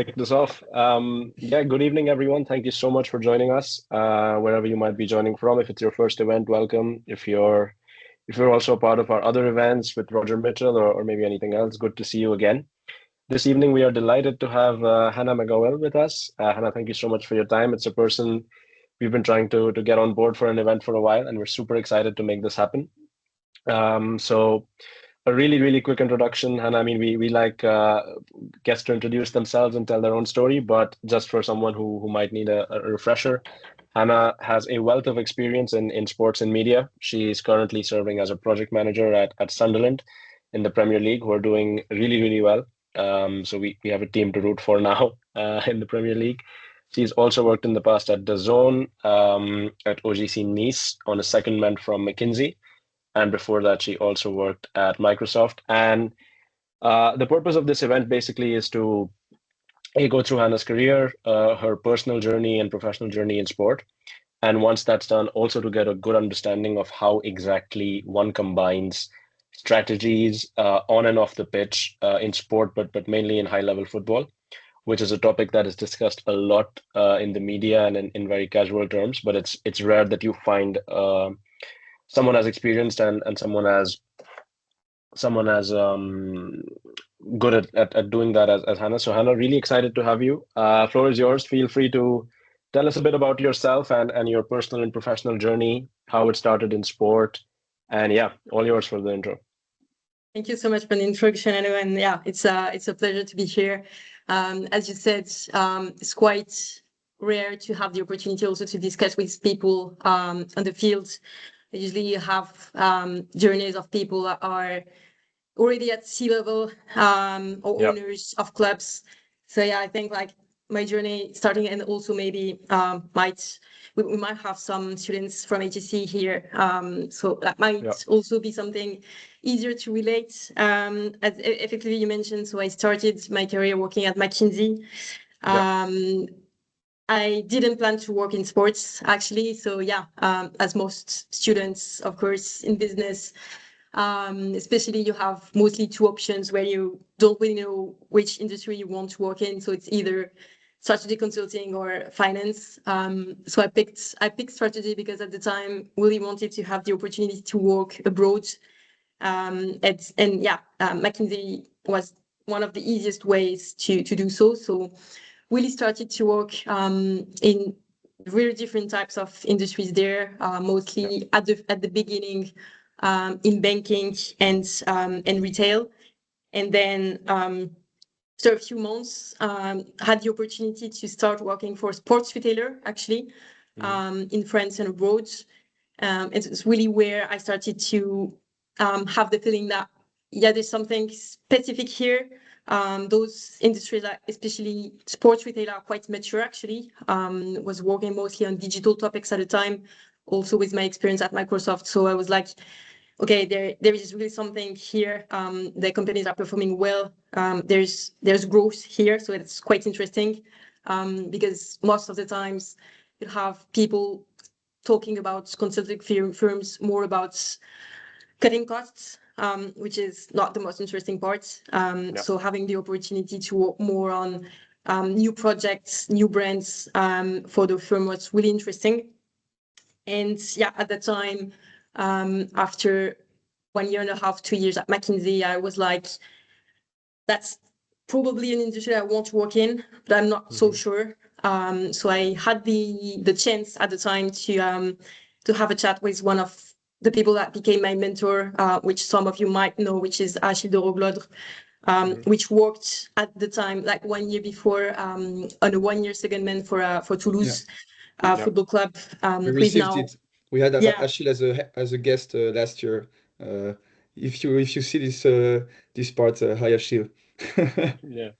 kick this off. Yeah, good evening, everyone. Thank you so much for joining us, wherever you might be joining from. If it's your first event, welcome. If you're also a part of our other events with Roger Mitchell or maybe anything else, good to see you again. This evening, we are delighted to have Hanna Megaouel with us. Hanna, thank you so much for your time. It's a person we've been trying to get on board for an event for a while, and we're super excited to make this happen. So a really, really quick introduction. Hannah, I mean, we like guests to introduce themselves and tell their own story, but just for someone who might need a refresher, Hannah has a wealth of experience in sports and media. She's currently serving as a project manager at Sunderland in the Premier League, who are doing really, really well. So we have a team to root for now in the Premier League. She's also worked in the past at DAZN, at OGC Nice on a secondment from McKinsey. And before that, she also worked at Microsoft. And the purpose of this event basically is to go through Hannah's career, her personal journey and professional journey in sport. And once that's done, also to get a good understanding of how exactly one combines strategies on and off the pitch in sport, but mainly in high-level football, which is a topic that is discussed a lot in the media and in very casual terms. But it's rare that you find someone as experienced and someone as good at doing that as Hannah. So Hannah, really excited to have you. Floor is yours. Feel free to tell us a bit about yourself and your personal and professional journey, how it started in sport, and yeah, all yours for the intro. Thank you so much for the introduction, Anu, and yeah, it's a pleasure to be here. As you said, it's quite rare to have the opportunity also to discuss with people on the field. Usually you have journeys of people that are already at C-level or owners of clubs. So yeah, I think like my journey starting, and also maybe we might have some students from HEC here. So that might also be something easier to relate. As effectively you mentioned, so I started my career working at McKinsey. I didn't plan to work in sports, actually. So yeah, as most students, of course, in business, especially you have mostly two options where you don't really know which industry you want to work in. So it's either strategy consulting or finance. So I picked strategy because at the time really wanted to have the opportunity to work abroad. McKinsey was one of the easiest ways to do so. So really started to work in very different types of industries there, mostly at the beginning in banking and retail. And then after a few months, had the opportunity to start working for a sports retailer, actually, in France and abroad. It's really where I started to have the feeling that, yeah, there's something specific here. Those industries, especially sports retail, are quite mature, actually. Was working mostly on digital topics at the time, also with my experience at Microsoft. So I was like, okay, there is really something here. The companies are performing well. There's growth here, so it's quite interesting because most of the times you have people talking about consulting firms more about cutting costs, which is not the most interesting part. So having the opportunity to work more on new projects, new brands for the firm was really interesting. And yeah, at that time, after 1 year and a half, 2 years at McKinsey, I was like, that's probably an industry I want to work in, but I'm not so sure. So I had the chance at the time to have a chat with one of the people that became my mentor, which some of you might know, which is Achille de Roglodre, which worked at the time, like 1 year before, on a 1-year secondment for Toulouse football club. We received it. We had Achille as a guest last year. If you see this part, hi Achille. Yeah.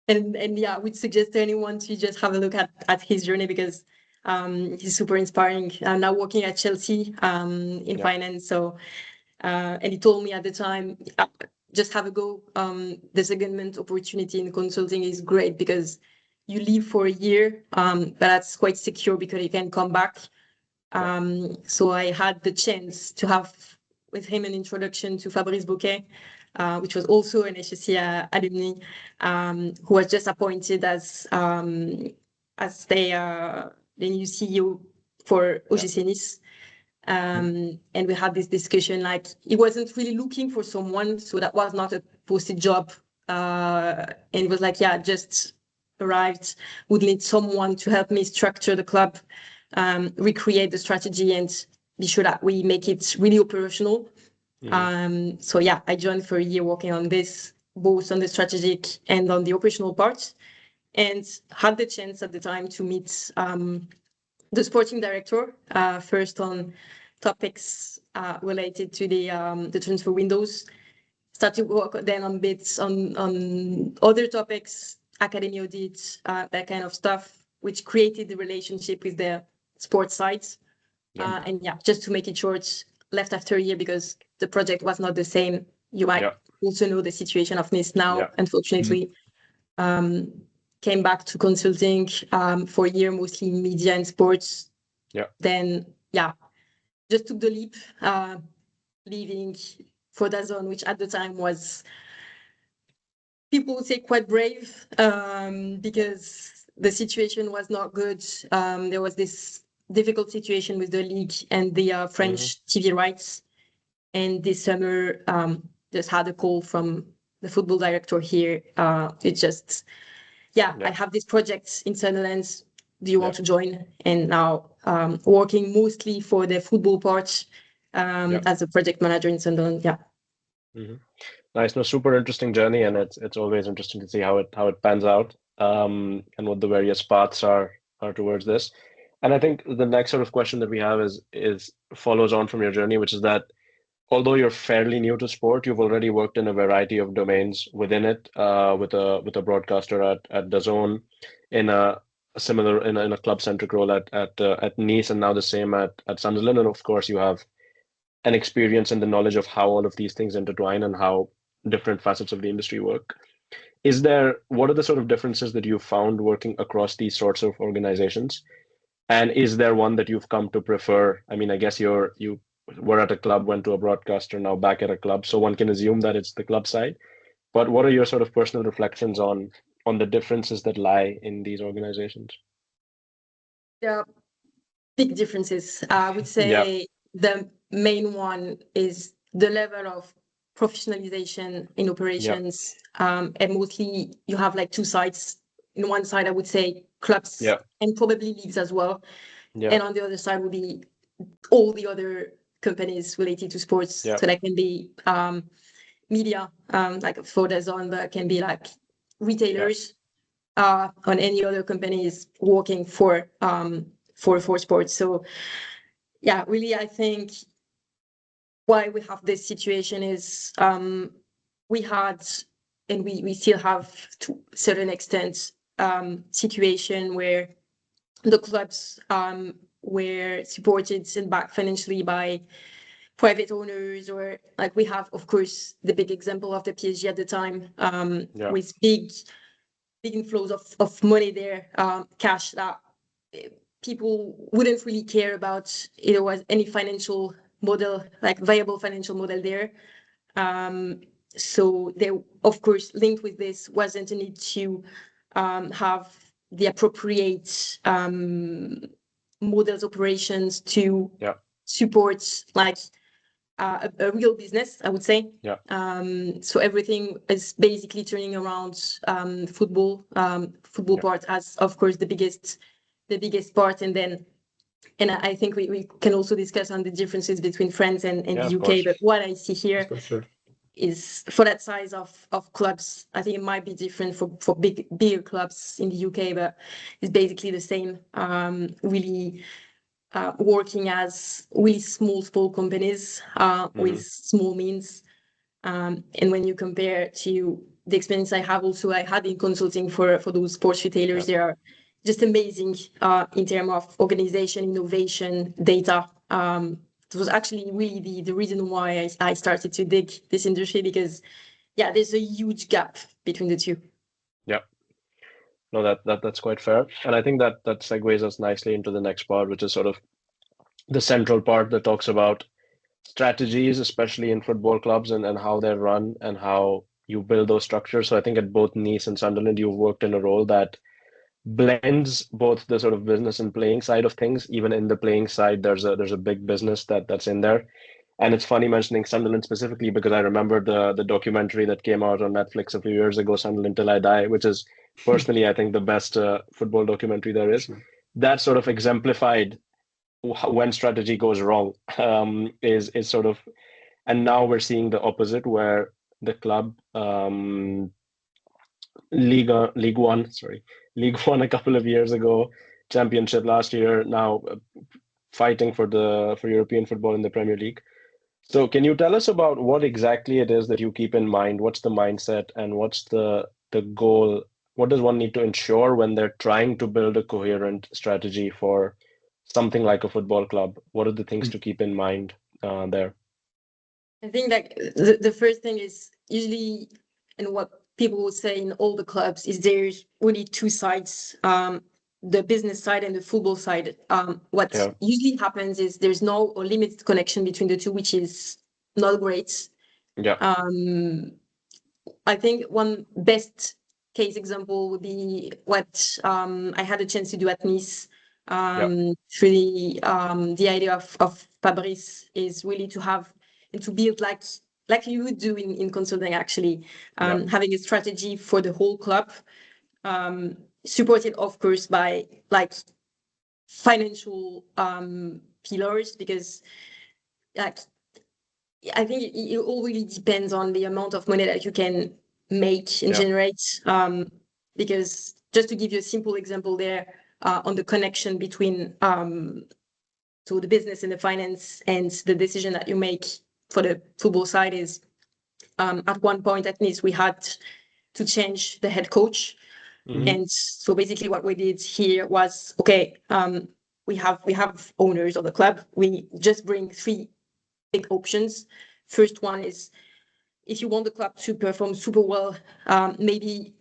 And yeah, I would suggest to anyone to just have a look at his journey because he's super inspiring. I'm now working at Chelsea in finance. So, and he told me at the time, just have a go. The secondment opportunity in consulting is great because you leave for a year, but that's quite secure because you can come back. So I had the chance to have with him an introduction to Fabrice Bouquet, which was also an HEC alumni, who was just appointed as the new CEO for OGC Nice. And we had this discussion, like he wasn't really looking for someone, so that was not a posted job. And it was like, yeah, just arrived, would need someone to help me structure the club, recreate the strategy, and be sure that we make it really operational. So yeah, I joined for a year working on this, both on the strategic and on the operational part, and had the chance at the time to meet the sporting director, first on topics related to the transfer windows. Started work then on bits on other topics, academy audits, that kind of stuff, which created the relationship with the sports sides. And yeah, just to make it short, left after a year because the project was not the same. You might also know the situation of Nice now, unfortunately. Came back to consulting for a year, mostly in media and sports. Then, just took the leap, leaving for DAZN, which at the time was, people would say, quite brave, because the situation was not good. There was this difficult situation with the league and the French TV rights. And this summer, just had a call from the football director here. It just, I have this project in Sunderland. Do you want to join? And now working mostly for the football part as a project manager in Sunderland. Nice. No, super interesting journey, and it's always interesting to see how it pans out, and what the various paths are towards this. And I think the next sort of question that we have is follows on from your journey, which is that although you're fairly new to sport, you've already worked in a variety of domains within it, with a broadcaster at DAZN, in a similar in a club-centric role at Nice, and now the same at Sunderland. And of course, you have an experience and the knowledge of how all of these things intertwine and how different facets of the industry work. What are the sort of differences that you've found working across these sorts of organizations? And is there one that you've come to prefer? I mean, I guess you were at a club, went to a broadcaster, now back at a club. So one can assume that it's the club side. But what are your sort of personal reflections on the differences that lie in these organizations? There are big differences. I would say the main one is the level of professionalization in operations. And mostly you have like two sides. In one side, I would say clubs and probably leagues as well. And on the other side would be all the other companies related to sports. So that can be media, like for DAZN, but can be like retailers, on any other companies working for sports. So really, I think why we have this situation is we had, and we still have to a certain extent, situation where the clubs were supported and backed financially by private owners, or like we have, of course, the big example of the PSG at the time, with big inflows of money there, cash that people wouldn't really care about if there was any financial model, like viable financial model there. So there, of course, linked with this wasn't a need to have the appropriate models, operations to support like a real business, I would say. So everything is basically turning around football part as, of course, the biggest part, and I think we can also discuss on the differences between France and the UK. But what I see here is for that size of clubs, I think it might be different for bigger clubs in the UK, but it's basically the same. Really working as really small companies with small means. And when you compare to the experience I had in consulting for those sports retailers, they are just amazing in terms of organization, innovation, data. It was actually really the reason why I started to dig this industry, because there's a huge gap between the two. No, that's quite fair. And I think that segues us nicely into the next part, which is sort of the central part that talks about strategies, especially in football clubs, and how they're run and how you build those structures. So I think at both Nice and Sunderland, you've worked in a role that blends both the sort of business and playing side of things. Even in the playing side, there's a big business that's in there. And it's funny mentioning Sunderland specifically because I remember the documentary that came out on Netflix a few years ago, Sunderland Till I Die, which is personally, I think, the best football documentary there is. Sure. That sort of exemplified when strategy goes wrong, is sort of, and now we're seeing the opposite where the club, League One, sorry, League One a couple of years ago, Championship last year, now fighting for European football in the Premier League. So can you tell us about what exactly it is that you keep in mind? What's the mindset and what's the goal? What does one need to ensure when they're trying to build a coherent strategy for something like a football club? What are the things to keep in mind there? I think like the first thing is usually, and what people will say in all the clubs is there's really two sides, the business side and the football side. What usually happens is there's no or limited connection between the two, which is not great. Yeah. I think one best case example would be what I had a chance to do at Nice. Through the idea of Fabrice is really to have and to build like you would do in consulting, actually, having a strategy for the whole club, supported of course by like financial pillars, because like I think it all really depends on the amount of money that you can make and generate, because just to give you a simple example there, on the connection between so the business and the finance and the decision that you make for the football side is, at one point at Nice we had to change the head coach. And so basically what we did here was, okay, we have owners of the club, we just bring three big options. First one is, if you want the club to perform super well, maybe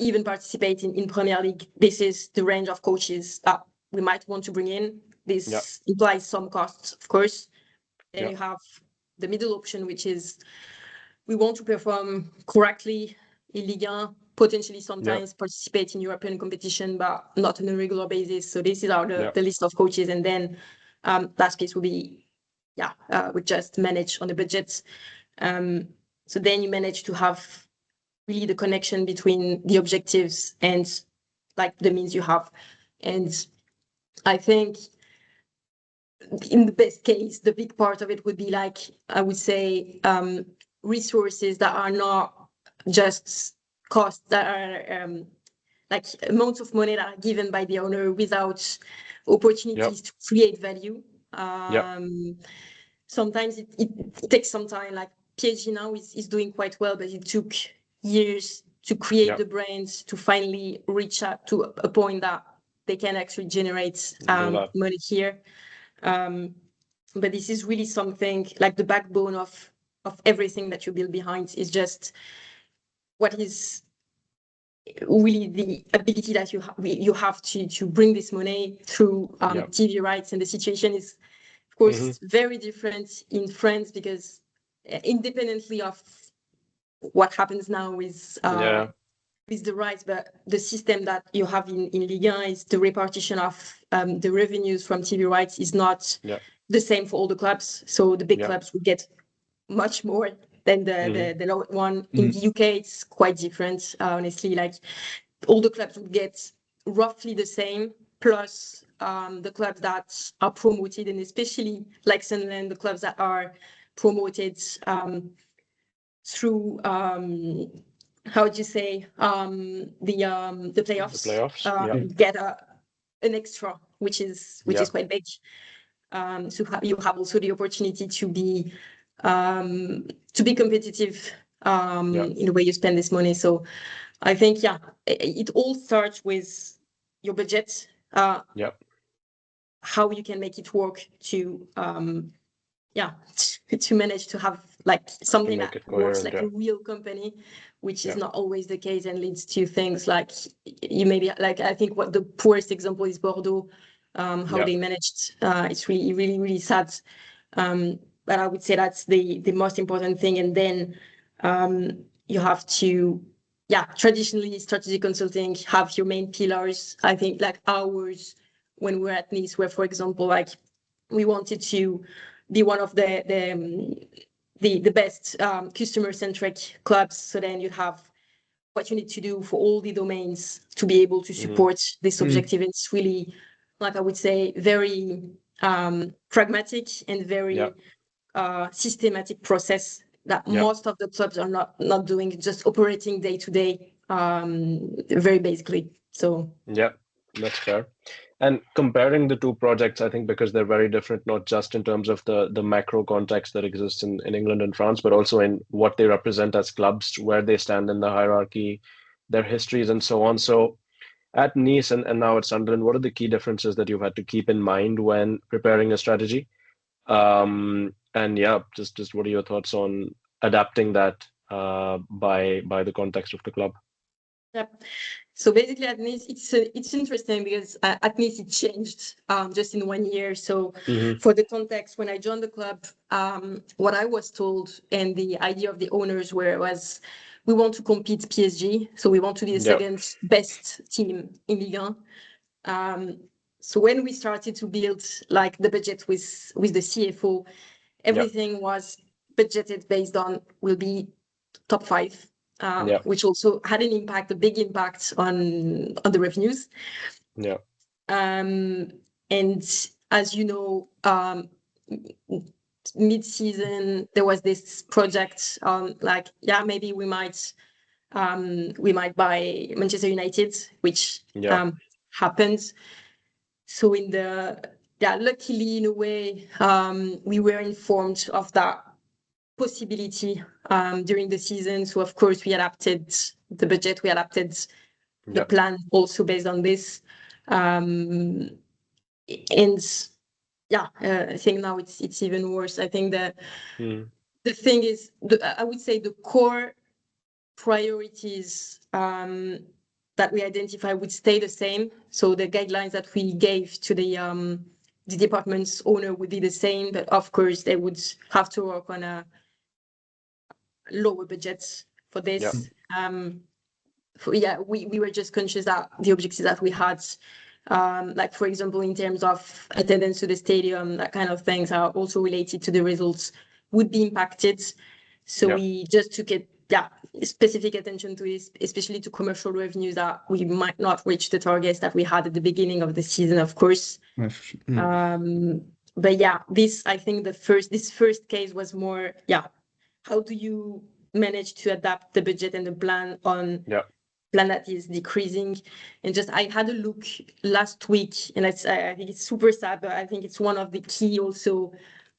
even participate in Premier League, this is the range of coaches that we might want to bring in. This implies some costs, of course. Then you have the middle option, which is we want to perform correctly in Ligue 1, potentially sometimes participate in European competition, but not on a regular basis. So this is the list of coaches. And then last case will be, we just manage on the budget. So then you manage to have really the connection between the objectives and like the means you have. And I think in the best case, the big part of it would be like, I would say, resources that are not just costs, that are like amounts of money that are given by the owner without opportunities to create value. Sometimes it takes some time, like PSG now is doing quite well, but it took years to create the brands to finally reach out to a point that they can actually generate money here. But this is really something like the backbone of everything that you build behind is just what is really the ability that you have to bring this money through TV rights. And the situation is, of course, very different in France, because independently of what happens now with the rights, but the system that you have in Ligue 1 is the repartition of the revenues from TV rights is not the same for all the clubs. So the big clubs would get much more than the low one. In the UK, it's quite different. Honestly, like all the clubs would get roughly the same, plus the clubs that are promoted, and especially like Sunderland, the clubs that are promoted through how would you say the playoffs, get an extra, which is quite big. So you have also the opportunity to be competitive in the way you spend this money. So I think it all starts with your budget, how you can make it work to to manage to have like something that works like a real company, which is not always the case, and leads to things like you maybe like, I think what the poorest example is Bordeaux, how they managed. It's really sad. but I would say that's the most important thing. And then you have to, traditionally strategic consulting have your main pillars. I think like ours, when we're at Nice, where, for example, like we wanted to be one of the best customer-centric clubs. So then you have what you need to do for all the domains to be able to support this objective. It's really, like I would say, very pragmatic and very systematic process that most of the clubs are not doing, just operating day to day, very basically. So yeah, that's fair. And comparing the two projects, I think because they're very different, not just in terms of the macro context that exists in England and France, but also in what they represent as clubs, where they stand in the hierarchy, their histories, and so on. So at Nice and now at Sunderland, what are the key differences that you've had to keep in mind when preparing a strategy? And yeah, just what are your thoughts on adapting that by the context of the club? Yep. So basically at Nice, it's interesting because at Nice it changed just in 1 year. So for the context, when I joined the club, what I was told and the idea of the owners was we want to compete PSG. So we want to be the second best team in Ligue 1. So when we started to build like the budget with the CFO, everything was budgeted based on will be top 5. Which also had an impact, a big impact on the revenues. Yeah. And as you know, mid-season there was this project on maybe we might buy Manchester United, which happened. So luckily in a way, we were informed of that possibility during the season. So of course we adapted the budget, we adapted the plan also based on this. I think now it's even worse. I think the thing is, I would say the core priorities that we identify would stay the same. So the guidelines that we gave to the department's owner would be the same, but of course they would have to work on a lower budgets for this. We were just conscious that the objectives that we had, like for example in terms of attendance to the stadium, that kind of things are also related to the results, would be impacted. So we just took it specific attention to it, especially to commercial revenues, that we might not reach the targets that we had at the beginning of the season, of course. But this, I think this first case was more how do you manage to adapt the budget and the plan on plan that is decreasing? And just I had a look last week, and I think it's super sad, but I think it's one of the key also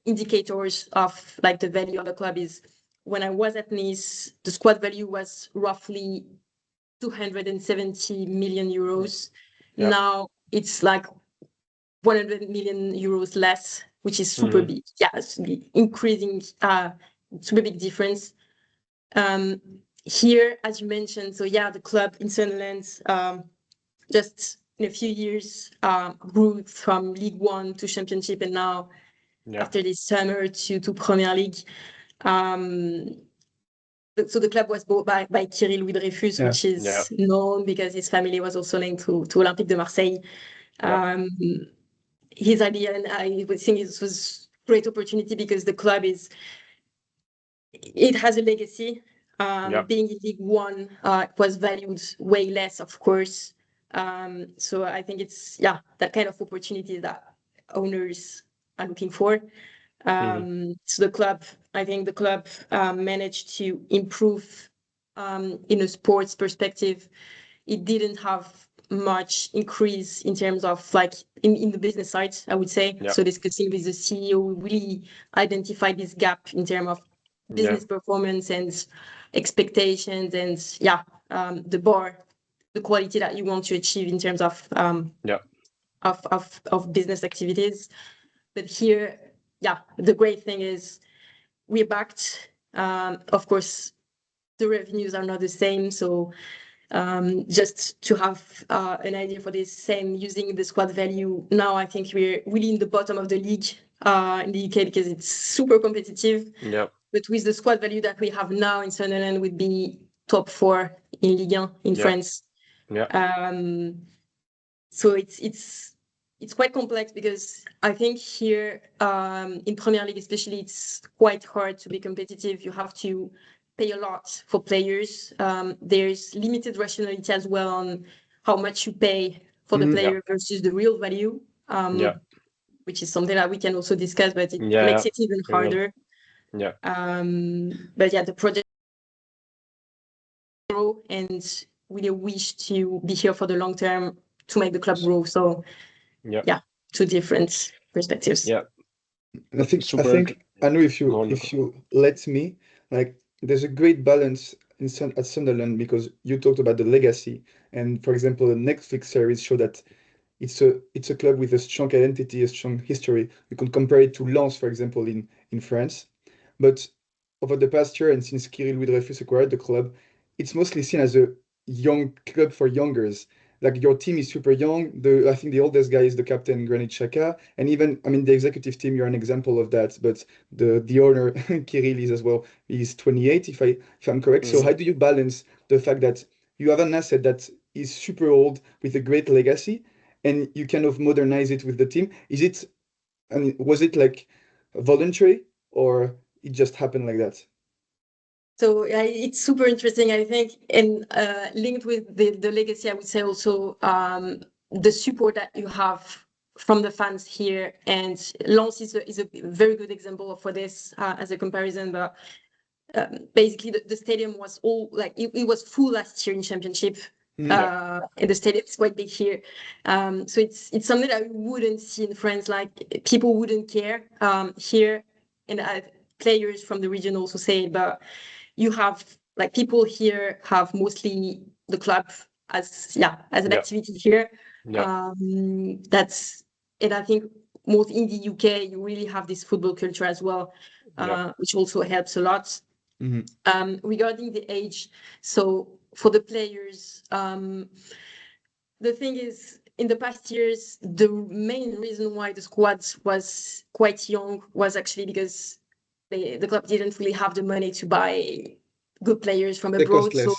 indicators of like the value of the club is when I was at Nice, the squad value was roughly 270 million euros. Now it's like 100 million euros less, which is super big. It's increasing, super big difference. Here, as you mentioned, so the club in Sunderland just in a few years grew from League One to Championship, and now after this summer to Premier League. So the club was bought by Thierry Louis Dreyfus, which is known because his family was also linked to Olympique de Marseille. His idea, and I would think it was a great opportunity because the club it has a legacy. Being in League One, it was valued way less, of course. So I think it's that kind of opportunity that owners are looking for. So I think the club managed to improve in a sports perspective. It didn't have much increase in terms of like in the business side, I would say. So discussing with the CEO, we really identified this gap in terms of business performance and expectations and the bar, the quality that you want to achieve in terms of business activities. But here, the great thing is we're backed. Of course, the revenues are not the same. So Just to have an idea for this, same using the squad value. Now I think we're really in the bottom of the league in the UK because it's super competitive. Yeah. But with the squad value that we have now in Sunderland, would be top 4 in Ligue 1 in France. Yeah. So it's quite complex because I think here in Premier League especially, it's quite hard to be competitive. You have to pay a lot for players. There's limited rationality as well on how much you pay for the player versus the real value, which is something that we can also discuss, but it makes it even harder. Yeah. But yeah, the project grow and really wish to be here for the long term to make the club grow. So yeah, 2 different perspectives. Yeah. I think I know if you let me, like, there's a great balance at Sunderland because you talked about the legacy, and for example, the Netflix series show that it's a club with a strong identity, a strong history. You can compare it to Lens, for example, in France. But over the past year, and since Kirill Louis-Dreyfus acquired the club, it's mostly seen as a young club for youngers. Like, your team is super young. I think the oldest guy is the captain, Granit Xhaka, and even, I mean, the executive team, you're an example of that. But the owner, Kirill, is as well. He's 28, if I'm correct. So how do you balance the fact that you have an asset that is super old with a great legacy, and you kind of modernize it with the team? Was it like voluntary, or it just happened like that? So it's super interesting, I think, and linked with the legacy, I would say also the support that you have from the fans here. And Lens is a very good example for this as a comparison. But basically, the stadium was all like it was full last year in Championship. And the stadium is quite big here. So it's something that we wouldn't see in France. Like, people wouldn't care here, and players from the region also say it, but you have, like, people here have mostly the club as an activity here. That's, and I think most in the UK you really have this football culture as well, which also helps a lot. Regarding the age, so for the players, the thing is, in the past years, the main reason why the squad was quite young was actually because the club didn't really have the money to buy good players from abroad. So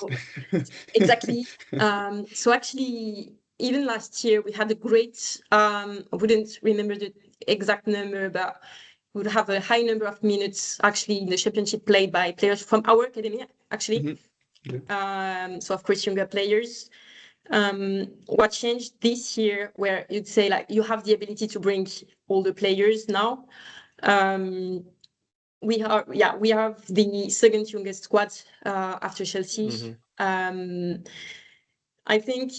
exactly. So actually, even last year we had a great, I wouldn't remember the exact number, but we would have a high number of minutes actually in the Championship played by players from our academy, actually. So of course, younger players. What changed this year, where you'd say, like, you have the ability to bring older players now. We have the second youngest squad after Chelsea. I think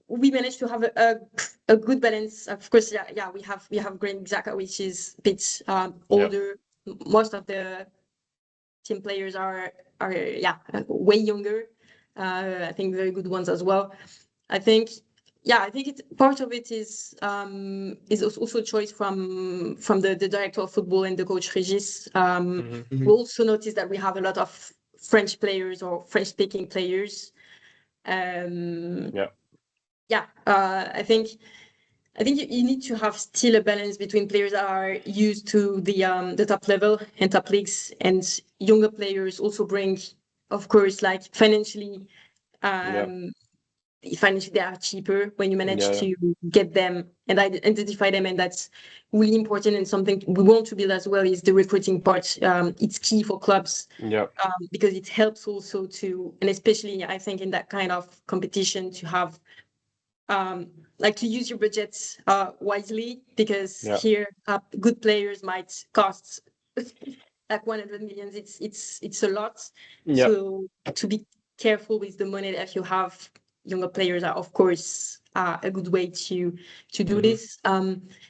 we managed to have a good balance. Of course, we have Granit Xhaka, which is a bit older. Most of the team players are way younger. I think very good ones as well. I think part of it is also choice from the director of football and the coach Regis. We also noticed that we have a lot of French players or French-speaking players. I think you need to have still a balance between players that are used to the top level and top leagues, and younger players also bring, of course, like financially they are cheaper when you manage to get them and identify them, and that's really important. And something we want to build as well is the recruiting part. It's key for clubs because it helps also to, and especially I think in that kind of competition, to have to use your budgets wisely, because here good players might cost like 100 million. It's a lot. So to be careful with the money that you have. Younger players are, of course, a good way to do this.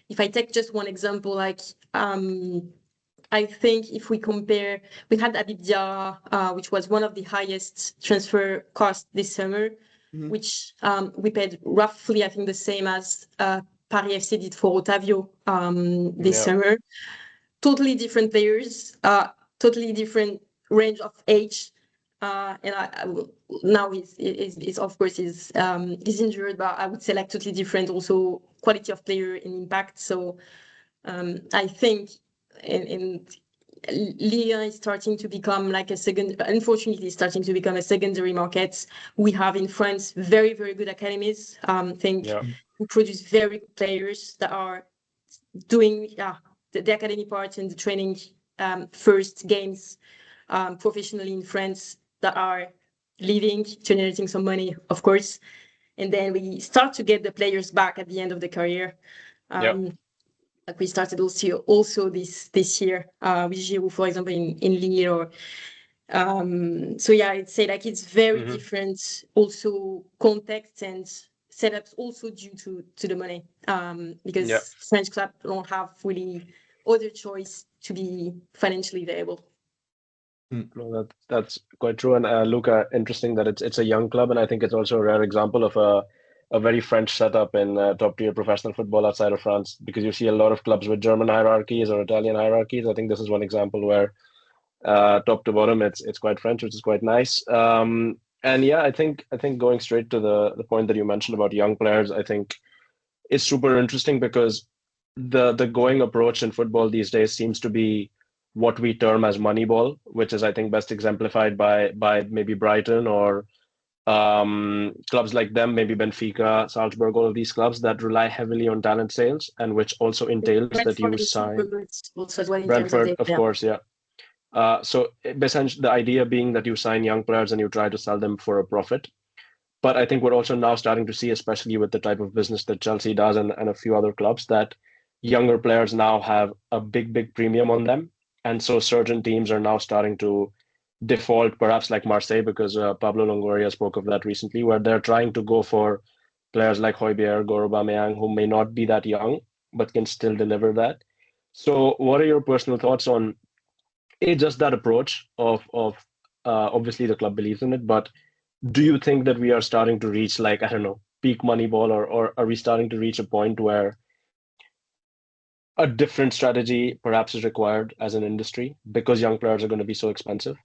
If I take just one example, like I think if we compare, we had Habib Diarra, which was one of the highest transfer costs this summer, which we paid roughly, I think, the same as Paris FC did for Otavio this summer. Totally different players, totally different range of age. And now he's of course he's injured, but I would say like totally different also quality of player and impact. So I think in Ligue 1 is starting to become like unfortunately starting to become a secondary market. We have in France very, very good academies. We produce very good players that are doing the academy part and the training first games professionally in France that are leaving, generating some money, of course. And then we start to get the players back at the end of the career. Like we started also this year with Giroud, for example, in Lille. Or so yeah, I'd say like it's very different also context and setups also due to the money because French clubs don't have really other choice to be financially viable. No, that's quite true. And Luca, interesting that it's a young club, and I think it's also a rare example of a very French setup in top tier professional football outside of France, because you see a lot of clubs with German hierarchies or Italian hierarchies. I think this is one example where top to bottom it's quite French, which is quite nice. And yeah, I think going straight to the point that you mentioned about young players, I think is super interesting because the going approach in football these days seems to be what we term as Moneyball, which is I think best exemplified by maybe Brighton or clubs like them, maybe Benfica, Salzburg, all of these clubs that rely heavily on talent sales, and which also entails that you sign Brentford, of course, yeah. So essentially, the idea being that you sign young players and you try to sell them for a profit. But I think we're also now starting to see, especially with the type of business that Chelsea does and a few other clubs, that younger players now have a big premium on them. And so certain teams are now starting to default, perhaps like Marseille, because Pablo Longoria spoke of that recently, where they're trying to go for players like Højbjerg or Aubameyang, who may not be that young, but can still deliver that. So what are your personal thoughts on just that approach of obviously the club believes in it, but do you think that we are starting to reach, like, I don't know, peak Moneyball, or are we starting to reach a point where a different strategy perhaps is required as an industry because young players are going to be so expensive?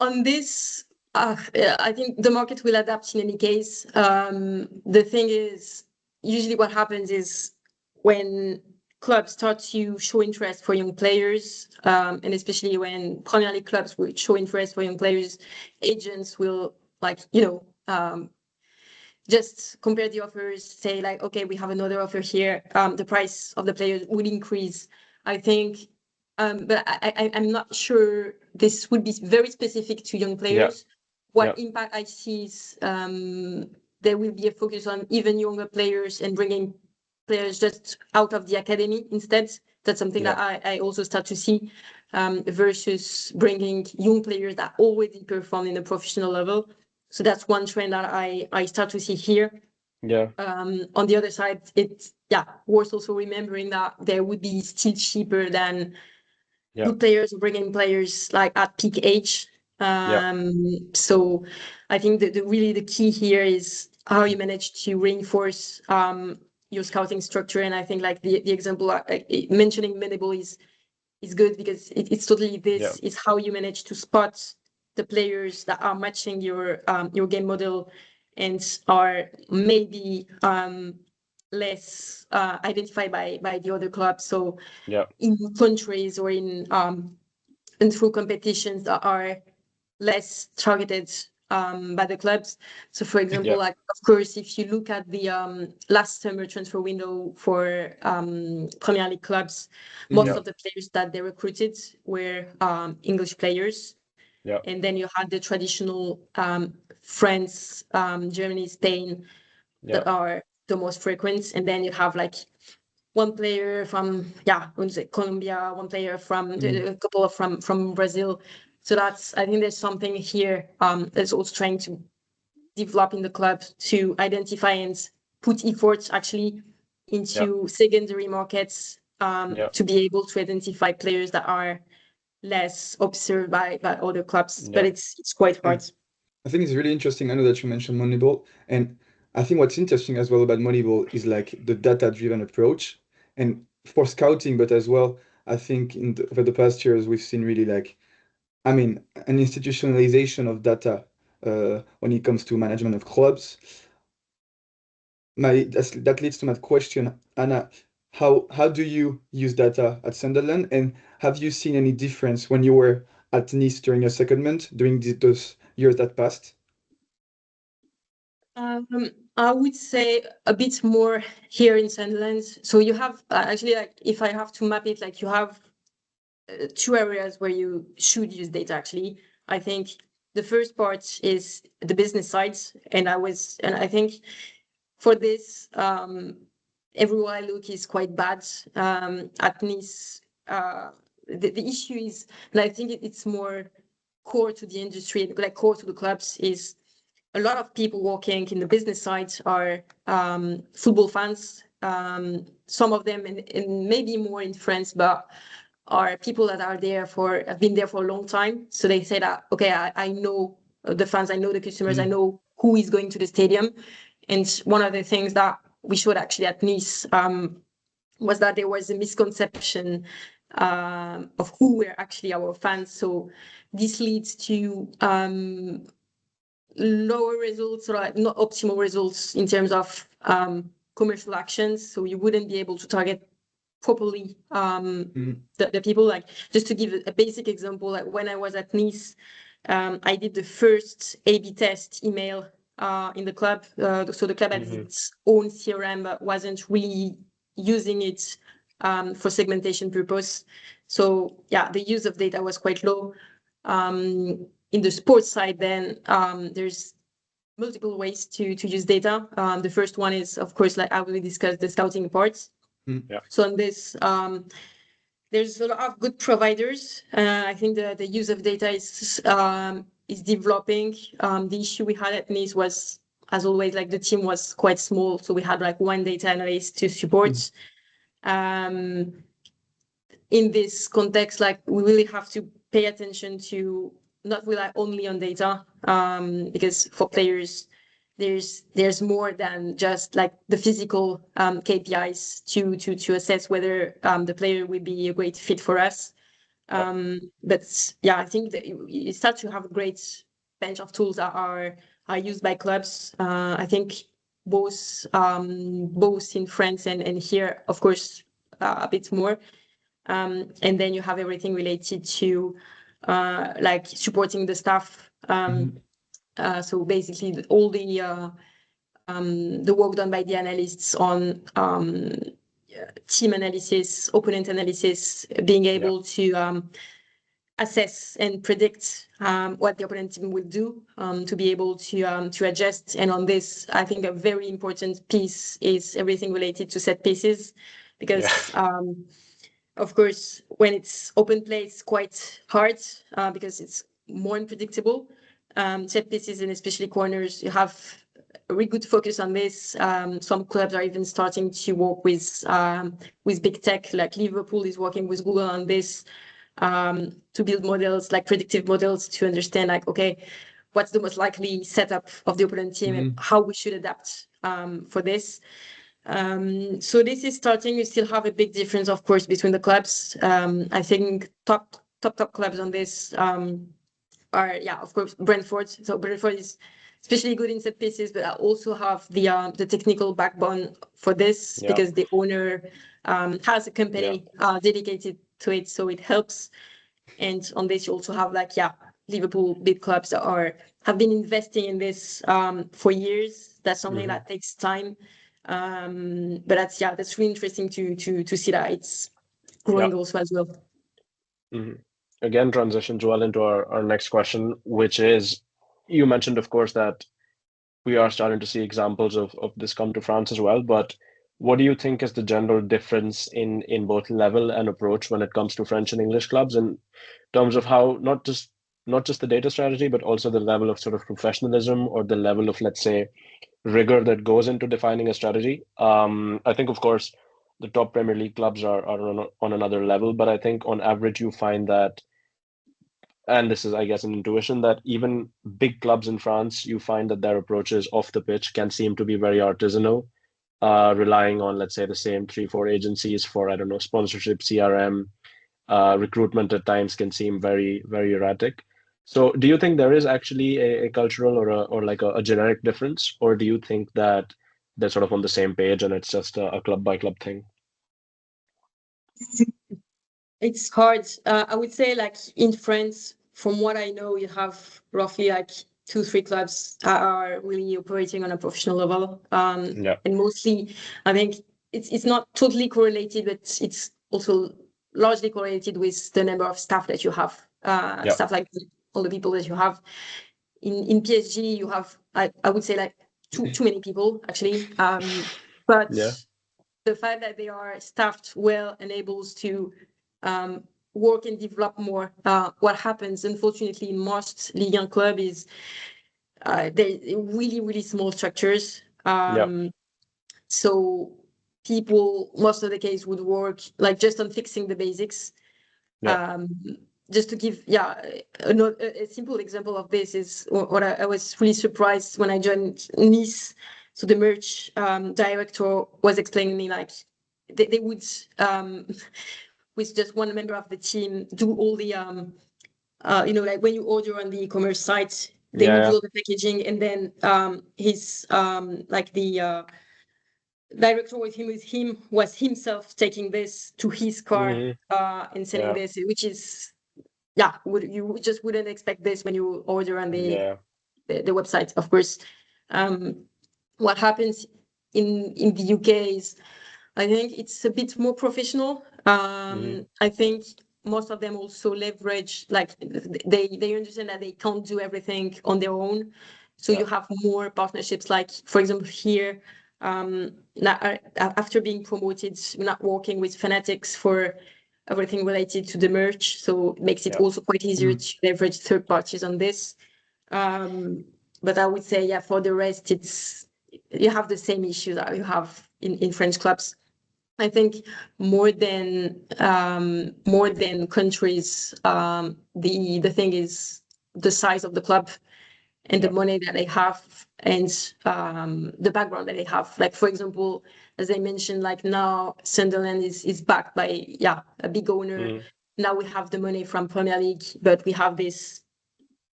On this, I think the market will adapt in any case. The thing is, usually what happens is when clubs start to show interest for young players, and especially when Premier League clubs will show interest for young players, agents will just compare the offers, say like, okay, we have another offer here. The price of the players will increase. I think, but I'm not sure this would be very specific to young players. What impact I see is there will be a focus on even younger players and bringing players just out of the academy instead. That's something that I also start to see versus bringing young players that already perform in the professional level. So that's one trend that I start to see here. On the other side, it's worth also remembering that there would be still cheaper than good players bringing players like at peak age. So I think that really the key here is how you manage to reinforce your scouting structure. And I think like the example mentioning Moneyball is good because it's totally this. It's how you manage to spot the players that are matching your game model and are maybe less identified by the other clubs. So in countries or in through competitions that are less targeted by the clubs. So for example, like of course, if you look at the last summer transfer window for Premier League clubs, most of the players that they recruited were English players. And then you had the traditional France, Germany, Spain that are the most frequent. And then you have like one player from Colombia, one player from a couple of from Brazil. So that's, I think there's something here that's also trying to develop in the club to identify and put efforts actually into secondary markets to be able to identify players that are less observed by other clubs, but it's quite hard. I think it's really interesting. I know that you mentioned Moneyball, and I think what's interesting as well about Moneyball is like the data-driven approach, and for scouting, but as well, I think over the past years we've seen really like I mean, an institutionalization of data when it comes to management of clubs. That leads to my question, Anna. How do you use data at Sunderland, and have you seen any difference when you were at Nice during your secondment during those years that passed? I would say a bit more here in Sunderland. So you have actually, like, if I have to map it, like you have two areas where you should use data. Actually, I think the first part is the business side, and I think for this, everywhere I look is quite bad. At Nice, the issue is, and I think it's more core to the industry, like core to the clubs, is a lot of people working in the business side are football fans. Some of them, and maybe more in France, but are people that have been there for a long time. So they say that, okay, I know the fans, I know the customers, I know who is going to the stadium. And one of the things that we showed actually at Nice was that there was a misconception of who were actually our fans. So this leads to lower results, or like not optimal results in terms of commercial actions. So you wouldn't be able to target properly the people. Like, just to give a basic example, like when I was at Nice, I did the first A/B test email in the club. So the club had its own CRM, but wasn't really using it for segmentation purpose. So yeah, the use of data was quite low. In the sports side, then there's multiple ways to use data. The first one is, of course, like I will discuss, the scouting parts. Yeah. So on this, there's a lot of good providers. I think the use of data is developing. The issue we had at Nice was, as always, like the team was quite small, so we had like one data analyst to support. In this context, like we really have to pay attention to not rely only on data, because for players, there's more than just like the physical KPIs to assess whether the player will be a great fit for us. But yeah, I think that you start to have a great bench of tools that are used by clubs. I think both in France and here, of course, a bit more. And then you have everything related to like supporting the staff. So basically, all the work done by the analysts on team analysis, opponent analysis, being able to assess and predict what the opponent team will do, to be able to adjust. And on this, I think a very important piece is everything related to set pieces, because of course, when it's open play, it's quite hard because it's more unpredictable. Set pieces and especially corners, you have a really good focus on this. Some clubs are even starting to work with big tech, like Liverpool is working with Google on this, to build models, like predictive models, to understand, like, okay, what's the most likely setup of the opponent team and how we should adapt for this. So this is starting. You still have a big difference, of course, between the clubs. I think top clubs on this are, of course, Brentford. So Brentford is especially good in set pieces, but I also have the technical backbone for this, because the owner has a company dedicated to it, so it helps. And on this, you also have like Liverpool, big clubs that have been investing in this for years. That's something that takes time. But that's really interesting to see that it's growing also as well. Again, transitions well into our next question, which is, you mentioned, of course, that we are starting to see examples of this come to France as well. But what do you think is the general difference in both level and approach when it comes to French and English clubs, in terms of how not just the data strategy, but also the level of sort of professionalism, or the level of, let's say, rigor that goes into defining a strategy? I think, of course, the top Premier League clubs are on another level, but I think on average you find that, and this is, I guess, an intuition, that even big clubs in France, you find that their approaches off the pitch can seem to be very artisanal, relying on, let's say, the same 3-4 agencies for, I don't know, sponsorship, CRM, recruitment at times can seem very, very erratic. So do you think there is actually a cultural or like a generic difference, or do you think that they're sort of on the same page and it's just a club by club thing? It's hard. I would say, like in France, from what I know, you have roughly like 2-3 clubs that are really operating on a professional level. And mostly, I think it's not totally correlated, but it's also largely correlated with the number of staff that you have. Staff, like all the people that you have. In PSG, you have, I would say, like too many people actually. But the fact that they are staffed well enables to work and develop more. What happens, unfortunately, in most Ligue 1 club is they're really, really small structures. So people, most of the case, would work like just on fixing the basics. Just to give, a simple example of this is what I was really surprised when I joined Nice. So the merch director was explaining me like they would, with just one member of the team, do all the, like when you order on the e-commerce site, they would do all the packaging, and then his like the director with him was himself taking this to his car and selling this, which is you just wouldn't expect this when you order on the website, of course. What happens in the UK is, I think it's a bit more professional. I think most of them also leverage, like they understand that they can't do everything on their own. So you have more partnerships, like, for example, here, after being promoted, we're not working with Fanatics for everything related to the merch. So it makes it also quite easier to leverage third parties on this. But I would say, for the rest, you have the same issue that you have in French clubs. I think more than countries, the thing is the size of the club and the money that they have and the background that they have. Like, for example, as I mentioned, like now Sunderland is backed by a big owner. Now we have the money from Premier League, but we have this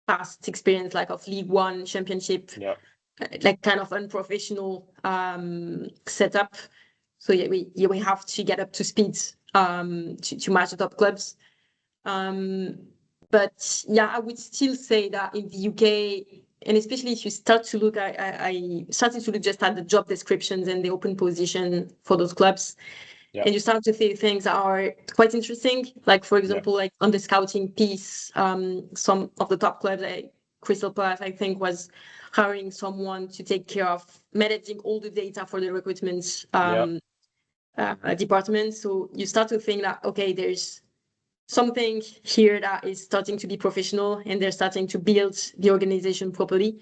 past experience like of League One, Championship, like kind of unprofessional setup. So we have to get up to speed to match the top clubs. But I would still say that in the UK, and especially if you start to look, I started to look just at the job descriptions and the open position for those clubs. And you start to see things that are quite interesting. Like, for example, like on the scouting piece, some of the top clubs, like Crystal Palace, I think, was hiring someone to take care of managing all the data for the recruitment department. So you start to think that, okay, there's something here that is starting to be professional and they're starting to build the organization properly.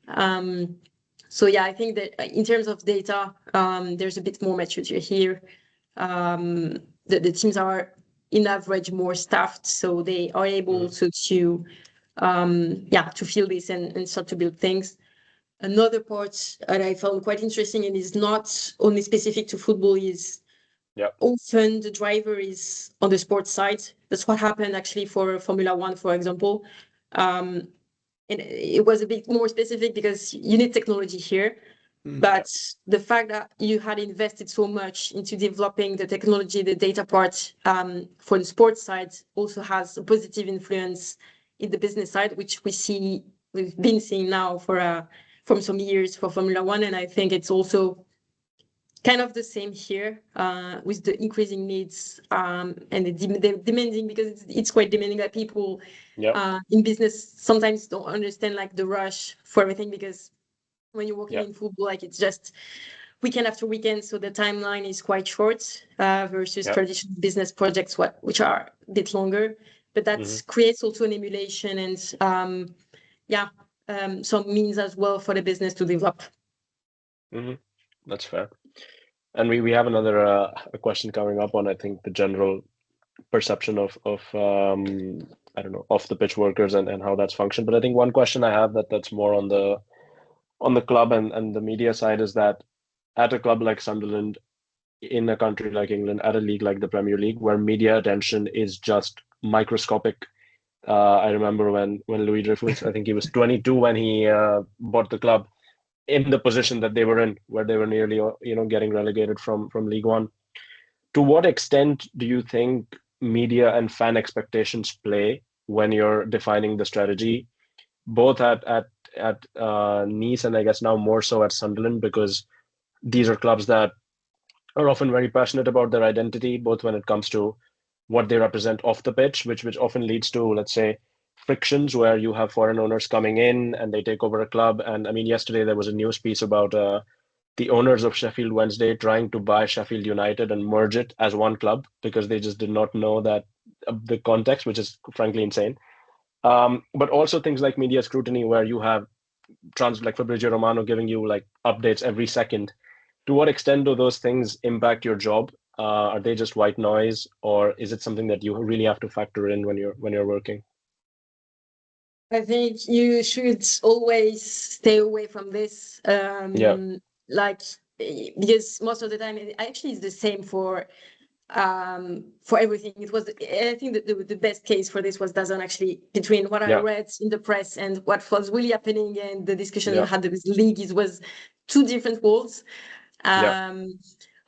So I think that in terms of data, there's a bit more maturity here. The teams are in average more staffed, so they are able also to feel this and start to build things. Another part that I found quite interesting and is not only specific to football is often the driver is on the sports side. That's what happened actually for Formula One, for example. And it was a bit more specific because you need technology here. But the fact that you had invested so much into developing the technology, the data part for the sports side also has a positive influence in the business side, which we've been seeing now from some years for Formula One. And I think it's also kind of the same here with the increasing needs and the demanding, because it's quite demanding that people in business sometimes don't understand like the rush for everything, because when you're working in football, like it's just weekend after weekend, so the timeline is quite short versus traditional business projects, which are a bit longer. But that creates also an emulation and some means as well for the business to develop. That's fair. And we have another a question coming up on, I think, the general perception of I don't know, off the pitch workers and how that's functioned. But I think one question I have that's more on the club and the media side is that at a club like Sunderland, in a country like England, at a league like the Premier League, where media attention is just microscopic. I remember when Louis Dreyfus, I think he was 22 when he bought the club, in the position that they were in, where they were nearly getting relegated from League One. To what extent do you think media and fan expectations play when you're defining the strategy, both at Nice and I guess now more so at Sunderland, because these are clubs that are often very passionate about their identity, both when it comes to what they represent off the pitch, which often leads to, let's say, frictions where you have foreign owners coming in and they take over a club. And I mean, yesterday there was a news piece about the owners of Sheffield Wednesday trying to buy Sheffield United and merge it as one club because they just did not know that the context, which is frankly insane. But also things like media scrutiny, where you have like Fabrizio Romano giving you like updates every second. To what extent do those things impact your job? Are they just white noise, or is it something that you really have to factor in when you're working? I think you should always stay away from this. Like, because most of the time, actually, it's the same for everything. It was, I think that the best case for this was DAZN, actually, between what I read in the press and what was really happening and the discussion we had with the league. It was two different worlds.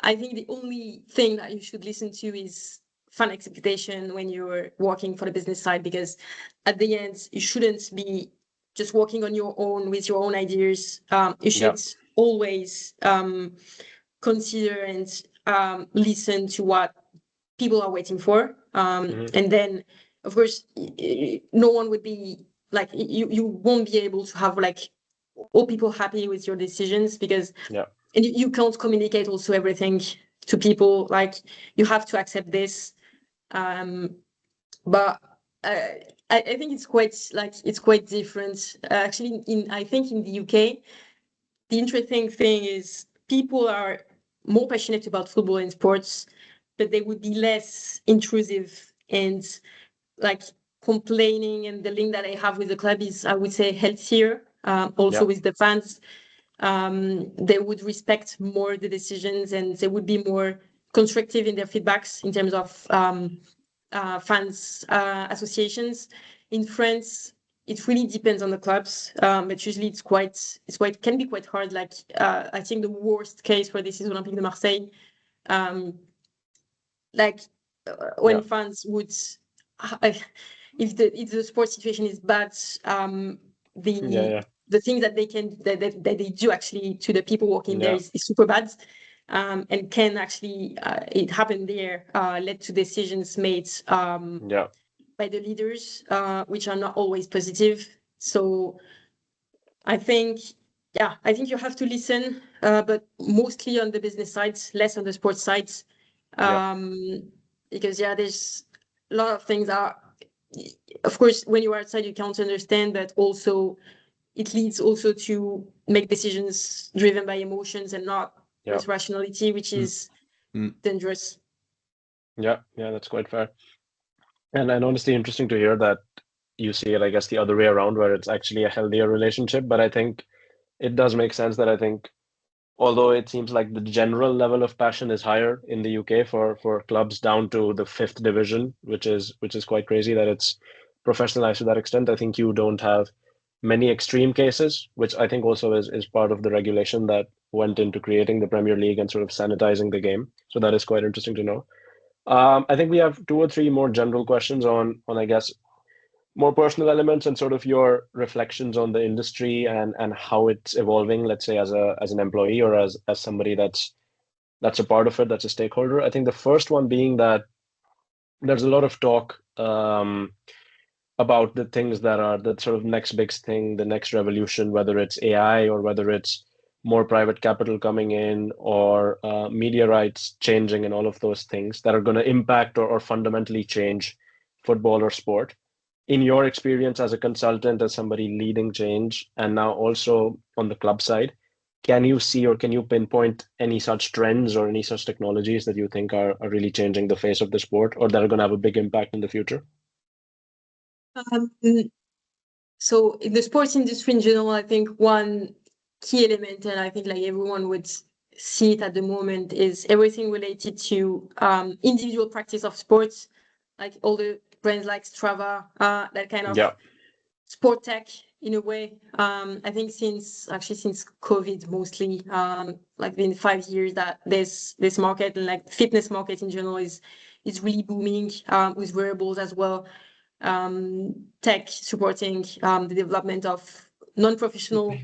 I think the only thing that you should listen to is fan expectation when you're working for the business side, because at the end, you shouldn't be just working on your own with your own ideas. You should always consider and listen to what people are waiting for. And then, of course, no one would be like, you won't be able to have like all people happy with your decisions, because and you can't communicate also everything to people. Like, you have to accept this. But I think it's quite different. Actually, I think in the UK, the interesting thing is people are more passionate about football and sports, but they would be less intrusive and like complaining. And the link that I have with the club is, I would say, healthier. Also with the fans, they would respect more the decisions, and they would be more constructive in their feedbacks in terms of fans associations. In France, it really depends on the clubs, but usually it's can be quite hard. Like, I think the worst case for this is Olympique de Marseille. When fans would, if the sports situation is bad, the thing that they do actually to the people working there is super bad. And can actually, it happened there, led to decisions made by the leaders, which are not always positive. So I think you have to listen, but mostly on the business side, less on the sports side. Because there's a lot of things of course, when you're outside, you can't understand, but also it leads also to make decisions driven by emotions and not with rationality, which is dangerous. Yeah, that's quite fair. And honestly, interesting to hear that you see it, I guess, the other way around, where it's actually a healthier relationship. But I think it does make sense that I think, although it seems like the general level of passion is higher in the UK for clubs down to the 5th division, which is quite crazy that it's professionalized to that extent. I think you don't have many extreme cases, which I think also is part of the regulation that went into creating the Premier League and sort of sanitizing the game. So that is quite interesting to know. I think we have 2 or 3 more general questions on I guess, more personal elements and sort of your reflections on the industry and how it's evolving, let's say, as an employee or as somebody that's a part of it, that's a stakeholder. I think the first one being that there's a lot of talk about the things that are the sort of next big thing, the next revolution, whether it's AI or whether it's more private capital coming in or media rights changing and all of those things that are going to impact or fundamentally change football or sport. In your experience as a consultant, as somebody leading change, and now also on the club side, can you see or can you pinpoint any such trends or any such technologies that you think are really changing the face of the sport or that are going to have a big impact in the future? So in the sports industry in general, I think one key element, and I think like everyone would see it at the moment is everything related to individual practice of sports, like all the brands like Strava, that kind of sport tech in a way. I think since COVID mostly, like been 5 years that this market and like fitness market in general is really booming, with wearables as well, tech supporting the development of non-professional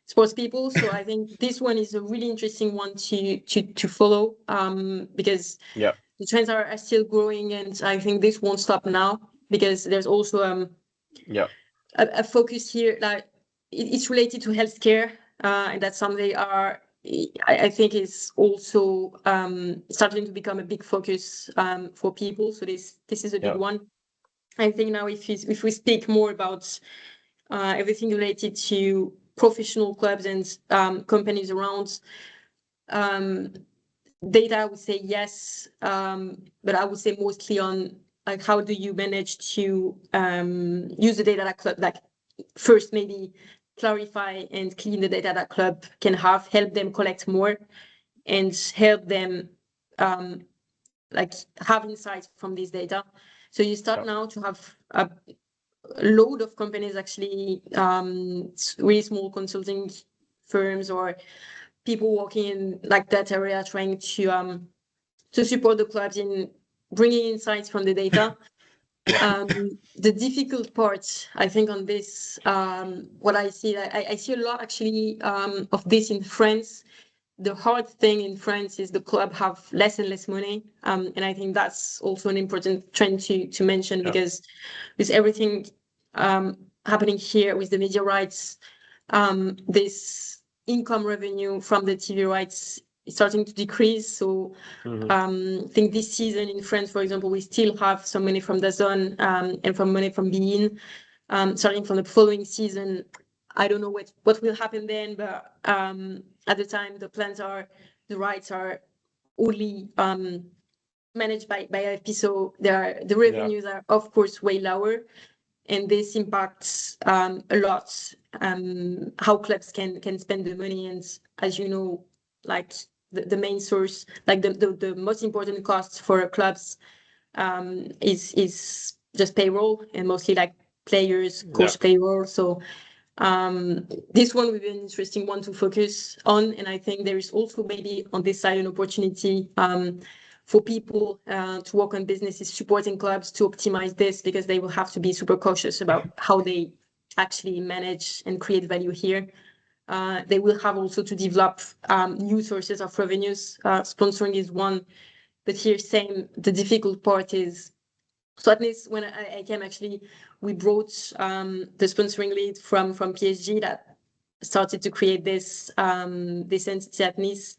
sports people. So I think this one is a really interesting one to follow, because the trends are still growing, and I think this won't stop now, because there's also a focus here that it's related to healthcare, and that's something I think is also starting to become a big focus for people. So this is a big one. I think now if we speak more about everything related to professional clubs and companies around, data, I would say yes, but I would say mostly on like how do you manage to use the data that club, like first maybe clarify and clean the data that club can have, help them collect more, and help them like have insights from this data. So you start now to have a load of companies, actually, really small consulting firms or people working in like that area, trying to support the clubs in bringing insights from the data. The difficult part, I think, on this, what I see a lot actually of this in France. The hard thing in France is the club have less and less money, and I think that's also an important trend to mention, because with everything happening here with the media rights, this income revenue from the TV rights is starting to decrease. So I think this season in France, for example, we still have some money from DAZN and from money from DAZN. Starting from the following season, I don't know what will happen then, but at the time, the rights are only managed by AFP, so the revenues are of course way lower, and this impacts a lot how clubs can spend the money. And as you know, like the main source, like the most important costs for clubs is just payroll, and mostly like players, coach payroll. So this one will be an interesting one to focus on, and I think there is also maybe on this side an opportunity for people to work on businesses supporting clubs to optimize this, because they will have to be super cautious about how they actually manage and create value here. They will have also to develop new sources of revenues. Sponsoring is one, but here the difficult part is, so at least when I came, actually, we brought the sponsoring lead from PSG that started to create this entity at Nice.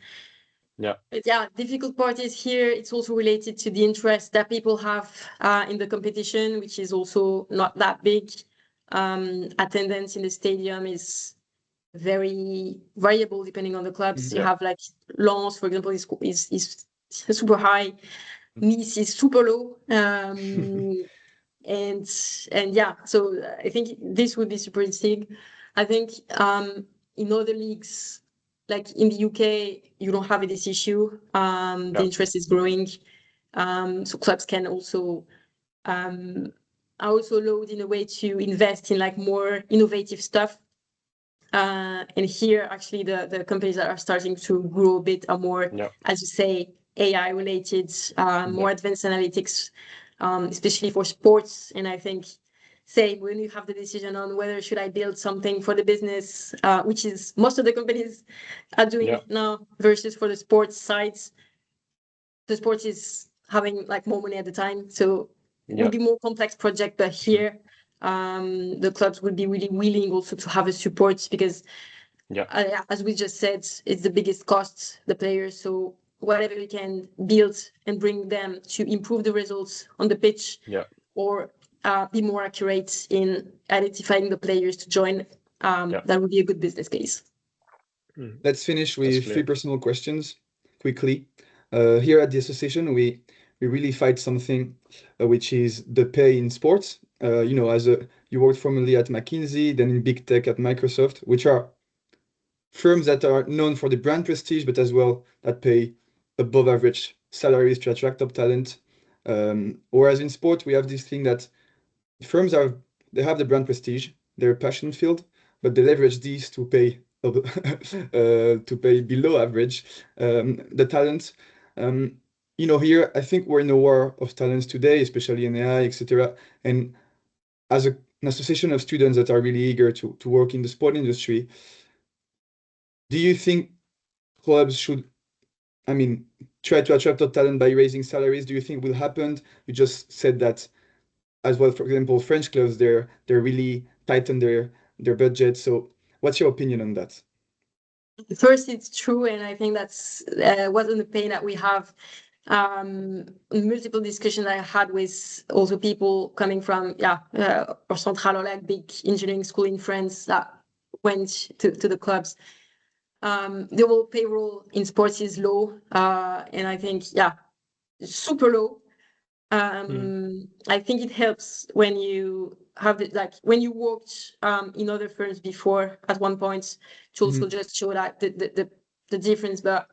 But difficult part is here. It's also related to the interest that people have in the competition, which is also not that big. Attendance in the stadium is very variable depending on the clubs. You have like Lens, for example, is super high. Nice is super low. And so I think this would be super interesting. I think in other leagues, like in the UK, you don't have this issue. The interest is growing, so clubs can also load in a way to invest in like more innovative stuff. And here, actually, the companies that are starting to grow a bit are more, as you say, AI related, more advanced analytics, especially for sports. And I think, say, when you have the decision on whether should I build something for the business, which is most of the companies are doing it now, versus for the sports sides, the sports is having like more money at the time, so it will be more complex project. But here, the clubs would be really willing also to have a support, because as we just said, it's the biggest cost, the players. So whatever we can build and bring them to improve the results on the pitch, or be more accurate in identifying the players to join, that would be a good business case. Let's finish with 3 personal questions quickly. Here at the association, we really fight something which is the pay in sports. You worked formerly at McKinsey, then in big tech at Microsoft, which are firms that are known for the brand prestige, but as well that pay above average salaries to attract top talent. Whereas in sport, we have this thing that firms they have the brand prestige, they're passion filled, but they leverage these to pay below average the talent. Here I think we're in a war of talents today, especially in AI, etc. And as an association of students that are really eager to work in the sport industry, do you think clubs should, try to attract top talent by raising salaries? Do you think will happen? You just said that as well. For example, French clubs, they're really tighten their budget. So what's your opinion on that? First, it's true, and I think that's wasn't the pain that we have. Multiple discussions I had with also people coming from or Central or like big engineering school in France that went to the clubs. The whole payroll in sports is low, and I think super low. I think it helps when you have when you worked in other firms before at one point to also just show that the difference. But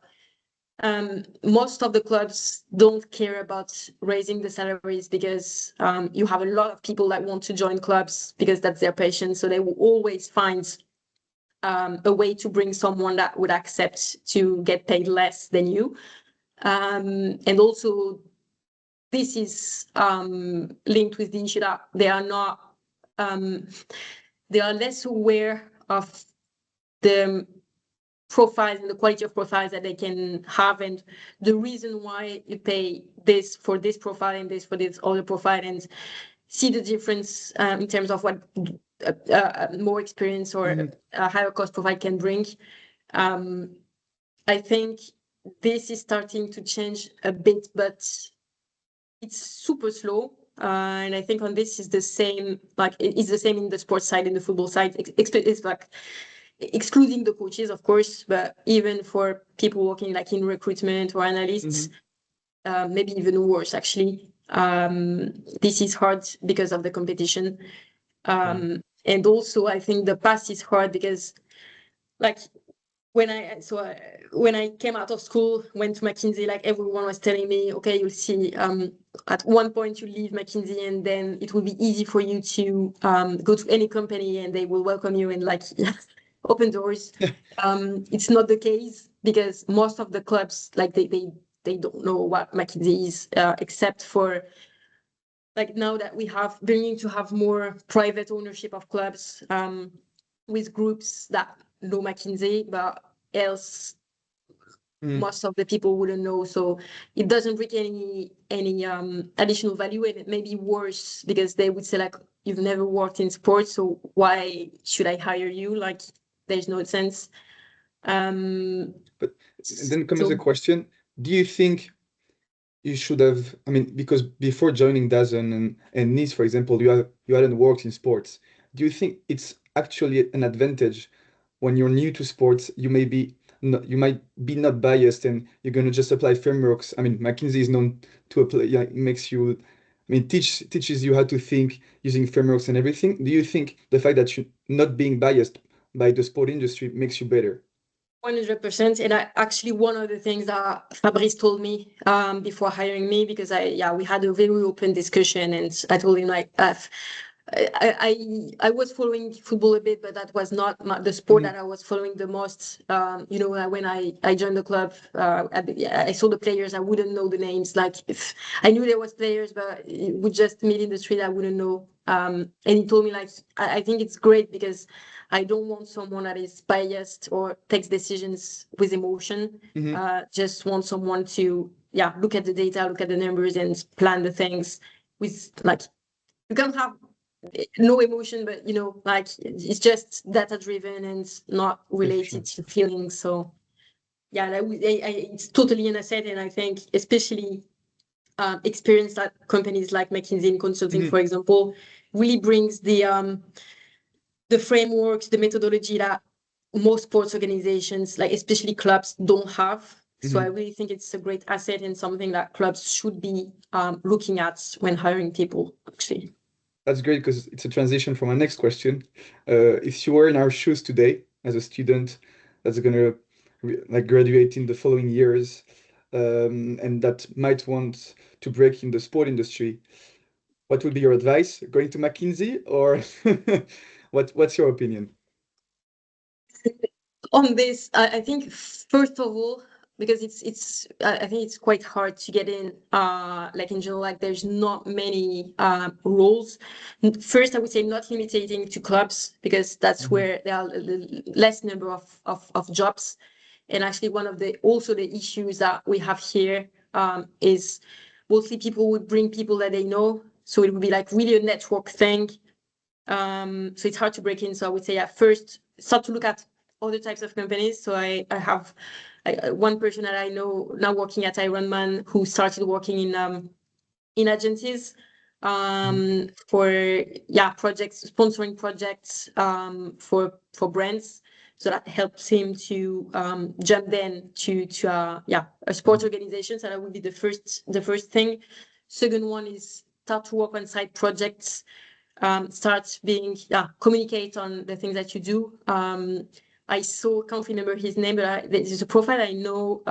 most of the clubs don't care about raising the salaries because you have a lot of people that want to join clubs because that's their passion. So they will always find a way to bring someone that would accept to get paid less than you. And also, this is linked with the issue that they are less aware of the profiles and the quality of profiles that they can have, and the reason why you pay this for this profile and this for this other profile, and see the difference in terms of what more experience or a higher cost profile can bring. I think this is starting to change a bit, but it's super slow. And I think on this is the same, it's the same in the sports side, in the football side. It's excluding the coaches, of course, but even for people working in recruitment or analysts, maybe even worse, actually. This is hard because of the competition. And also, I think the past is hard because, when I came out of school, went to McKinsey, everyone was telling me, okay, you'll see, at one point you leave McKinsey and then it will be easy for you to go to any company and they will welcome you and open doors. It's not the case because most of the clubs, they don't know what McKinsey is, except for now that we're going to have more private ownership of clubs with groups that know McKinsey, but else most of the people wouldn't know. So it doesn't bring any additional value, and it may be worse because they would say you've never worked in sports, so why should I hire you? There's no sense. But then comes the question: do you think you should have? Because before joining DAZN and Nice, for example, you hadn't worked in sports. Do you think it's actually an advantage when you're new to sports? You might be not biased, and you're going to just apply frameworks. McKinsey is known to apply. Makes you, teaches you how to think using frameworks and everything. Do you think the fact that you're not being biased by the sport industry makes you better? 100%. And actually, one of the things that Fabrice told me before hiring me, because we had a very open discussion, and I told him I was following football a bit, but that was not the sport that I was following the most. When I joined the club, I saw the players. I wouldn't know the names. If I knew there was players, but we just meet in the street, I wouldn't know. And he told me I think it's great because I don't want someone that is biased or takes decisions with emotion. Just want someone to look at the data, look at the numbers, and plan the things with you can't have no emotion, but it's just data driven and not related to feelings. So it's totally an asset, and I think especially experience at companies like McKinsey in consulting, for example, really brings the frameworks, the methodology that most sports organizations, especially clubs, don't have. So I really think it's a great asset and something that clubs should be looking at when hiring people, actually. That's great because it's a transition from our next question. If you were in our shoes today as a student that's gonna like graduate in the following years, and that might want to break in the sport industry, what would be your advice? Going to McKinsey, or what's your opinion? On this, I think first of all, because I think it's quite hard to get in, like in general, like there's not many roles. First, I would say not limiting to clubs, because that's where there are less number of jobs. And actually one of the issues that we have here is mostly people would bring people that they know. So it would be like really a network thing. So it's hard to break in. So I would say at first start to look at other types of companies. So I have one person that I know now working at Ironman who started working in agencies for projects, sponsoring projects for brands. So that helps him to jump then to a sports organization. So that would be the first thing. Second one is start to work on side projects. Start being communicate on the things that you do. I can't remember his name, but there's a profile I know,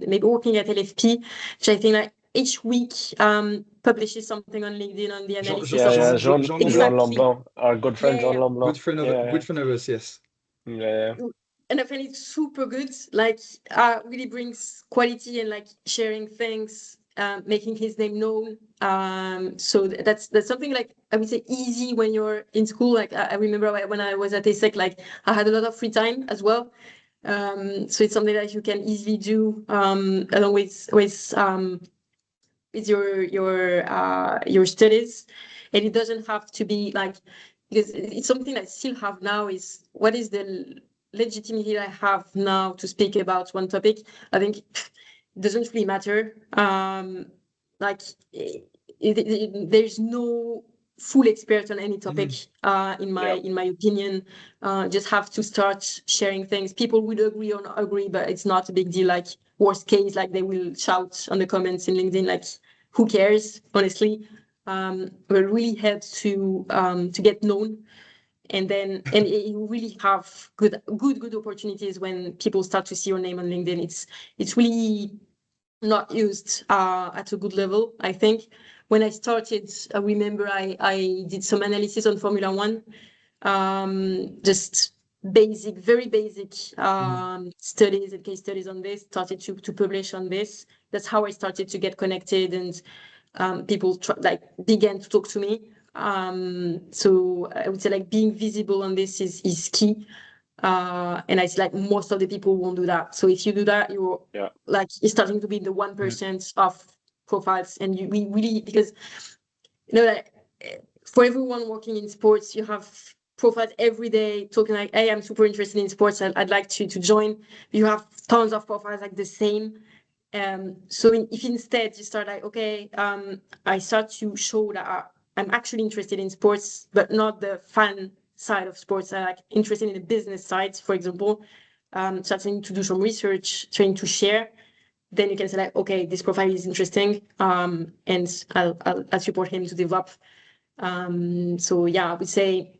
maybe working at LFP, which I think like each week publishes something on LinkedIn on the analysis. Jean Lamblin, our good friend Jean Lamblin. Good friend of us, yes. Yeah. And I find it super good, like really brings quality and like sharing things, making his name known. So that's something like I would say easy when you're in school. Like I remember when I was at HEC, like I had a lot of free time as well. So it's something that you can easily do along with your studies, and it doesn't have to be like, because it's something I still have now is what is the legitimacy I have now to speak about one topic. I think it doesn't really matter. There's no full expert on any topic in my opinion. Just have to start sharing things. People will agree or not agree, but it's not a big deal. Like worst case, like they will shout on the comments in LinkedIn, like who cares, honestly. But it really helps to get known. And you really have good opportunities when people start to see your name on LinkedIn. It's really not used at a good level, I think. When I started, I remember I did some analysis on Formula One, just very basic studies and case studies on this, started to publish on this. That's how I started to get connected, and people began to talk to me. So I would say like being visible on this is key. And I see like most of the people won't do that. So if you do that, you're starting to be the 1% of profiles. And we really, because like for everyone working in sports, you have profiles every day talking like, hey, I'm super interested in sports, I'd like to join. You have tons of profiles like the same. So if instead you start like, okay, I start to show that I'm actually interested in sports, but not the fan side of sports. I'm like interested in the business side, for example, starting to do some research, trying to share. Then you can say like, okay, this profile is interesting, and I'll support him to develop. So I would say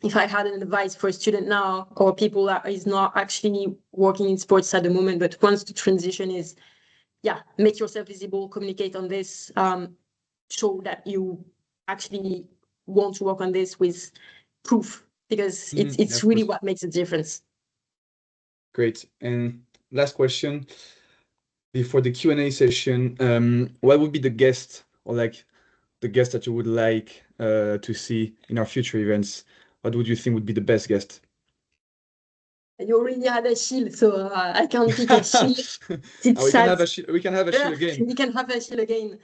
if I had an advice for a student now or people that is not actually working in sports at the moment but wants to transition is, make yourself visible, communicate on this, show that you actually want to work on this with proof, because it's really what makes a difference. Great. And last question before the Q&A session, what would be the guest or like the guest that you would like to see in our future events? What would you think would be the best guest? You already had Achille, so I can't pick Achille. We can have Achille again. We can have Achille again.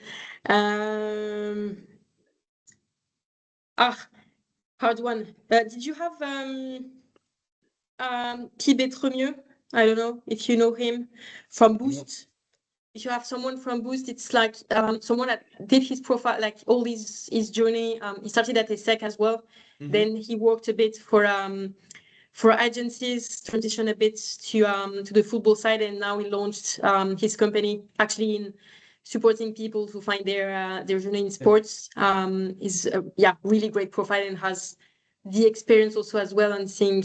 Hard one. Did you have Thibaut Tremieux? I don't know if you know him from Boost. If you have someone from Boost, it's like someone that did his profile, like all his journey. He started at HEC as well. Then he worked a bit for agencies, transitioned a bit to the football side, and now he launched his company actually in supporting people to find their journey in sports. Is really great profile and has the experience also as well on seeing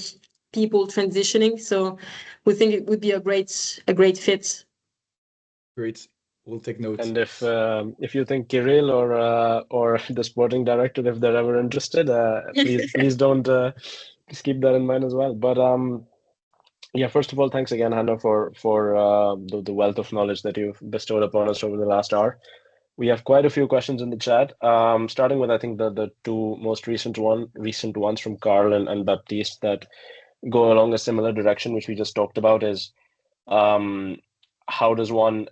people transitioning. So we think it would be a great fit. Great. We'll take notes. And if you think Kirill or the sporting director, if they're ever interested, please don't just keep that in mind as well. But yeah, first of all, thanks again, Hanna, for the wealth of knowledge that you've bestowed upon us over the last hour. We have quite a few questions in the chat. Starting with I think the two most recent ones from Carl and Baptiste that go along a similar direction, which we just talked about, is how does one,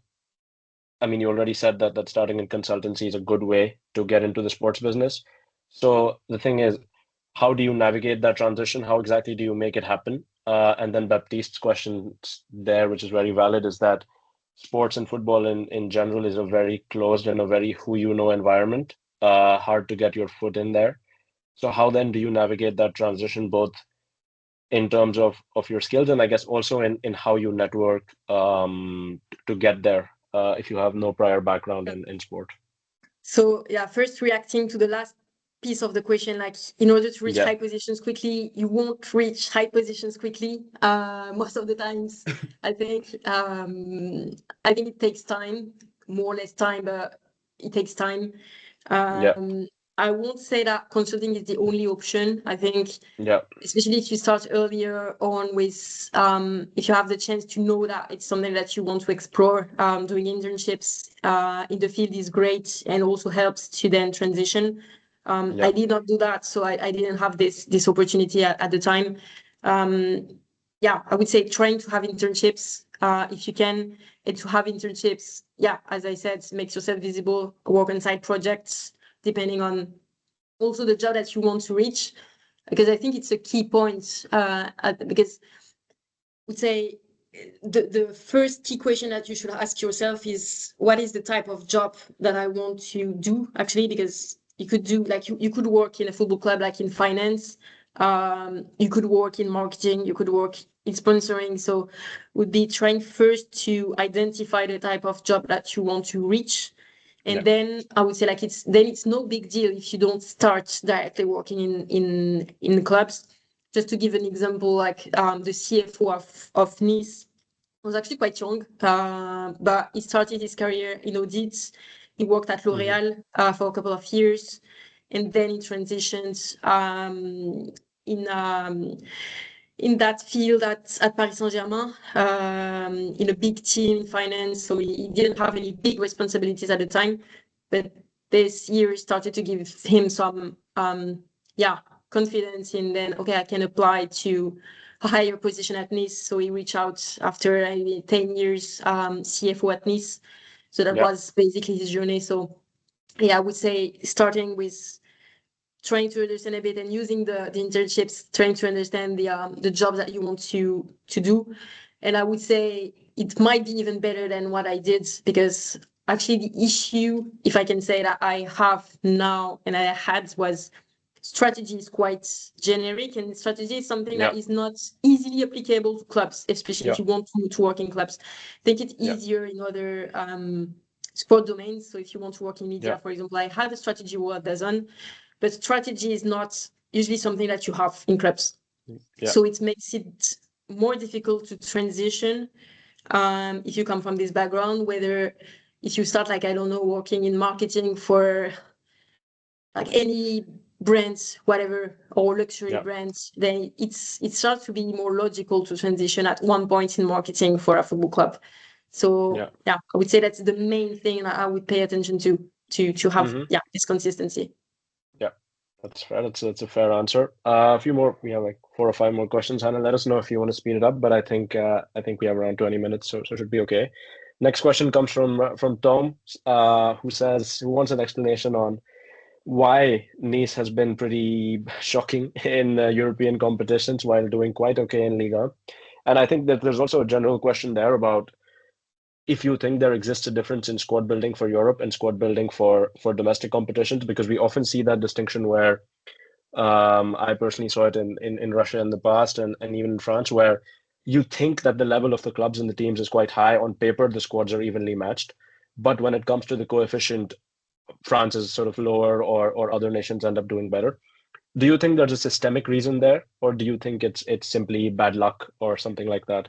I mean, you already said that starting in consultancy is a good way to get into the sports business. So the thing is, how do you navigate that transition? How exactly do you make it happen? And then Baptiste's question there, which is very valid, is that sports and football in general is a very closed and a very who you know environment, hard to get your foot in there. So how then do you navigate that transition, both in terms of your skills and I guess also in how you network to get there if you have no prior background in sport? So yeah, first reacting to the last piece of the question, like in order to reach Yeah. high positions quickly, you won't reach high positions quickly most of the times. I think it takes time, more or less time, but it takes time. Yeah. I won't say that consulting is the only option. I think, Yeah. especially if you start earlier on with, if you have the chance to know that it's something that you want to explore, doing internships in the field is great and also helps to then transition. Yeah. I did not do that, so I didn't have this opportunity at the time. Yeah, I would say trying to have internships if you can, and to have internships, yeah, as I said, makes yourself visible, work on side projects, depending on also the job that you want to reach, because I think it's a key point, because I would say the first key question that you should ask yourself is, what is the type of job that I want to do, actually? Because you could do, like, you could work in a football club, like in finance, you could work in marketing, you could work in sponsoring. So would be trying first to identify the type of job that you want to reach. And then I would say, like, it's no big deal if you don't start directly working in clubs. Just to give an example, like the CFO of Nice was actually quite young, but he started his career in audit. He worked at L'Oréal for a couple of years, and then he transitioned in that field at Paris Saint-Germain, in a big team in finance. So he didn't have any big responsibilities at the time, but this year started to give him some, confidence in then, okay, I can apply to a higher position at Nice. So he reached out after 10 years, CFO at Nice. So that was basically his journey. So yeah, I would say starting with trying to understand a bit and using the internships, trying to understand the jobs that you want to do. And I would say it might be even better than what I did, because actually the issue, if I can say, that I have now and I had was strategy is quite generic, and strategy is something that is not easily applicable to clubs, especially if you want to work in clubs. I think it's easier in other sport domains. So if you want to work in media, for example, I had a strategy role at DAZN, but strategy is not usually something that you have in clubs. So it makes it more difficult to transition if you come from this background, whether if you start, like, I don't know, working in marketing for like any brands, whatever, or luxury brands, then it starts to be more logical to transition at one point in marketing for a football club. So I would say that's the main thing I would pay attention to have this consistency. Yeah, that's fair. That's a fair answer. A few more. We have like 4 or 5 more questions. Hanna, let us know if you want to speed it up. But I think we have around 20 minutes, so it should be okay. Next question comes from Tom, who wants an explanation on why Nice has been pretty shocking in European competitions while doing quite okay in Liga. And I think that there's also a general question there about if you think there exists a difference in squad building for Europe and squad building for domestic competitions, because we often see that distinction where I personally saw it in Russia in the past and even in France, where you think that the level of the clubs and the teams is quite high. On paper, the squads are evenly matched. But when it comes to the coefficient, France is sort of lower or other nations end up doing better. Do you think there's a systemic reason there, or do you think it's simply bad luck or something like that?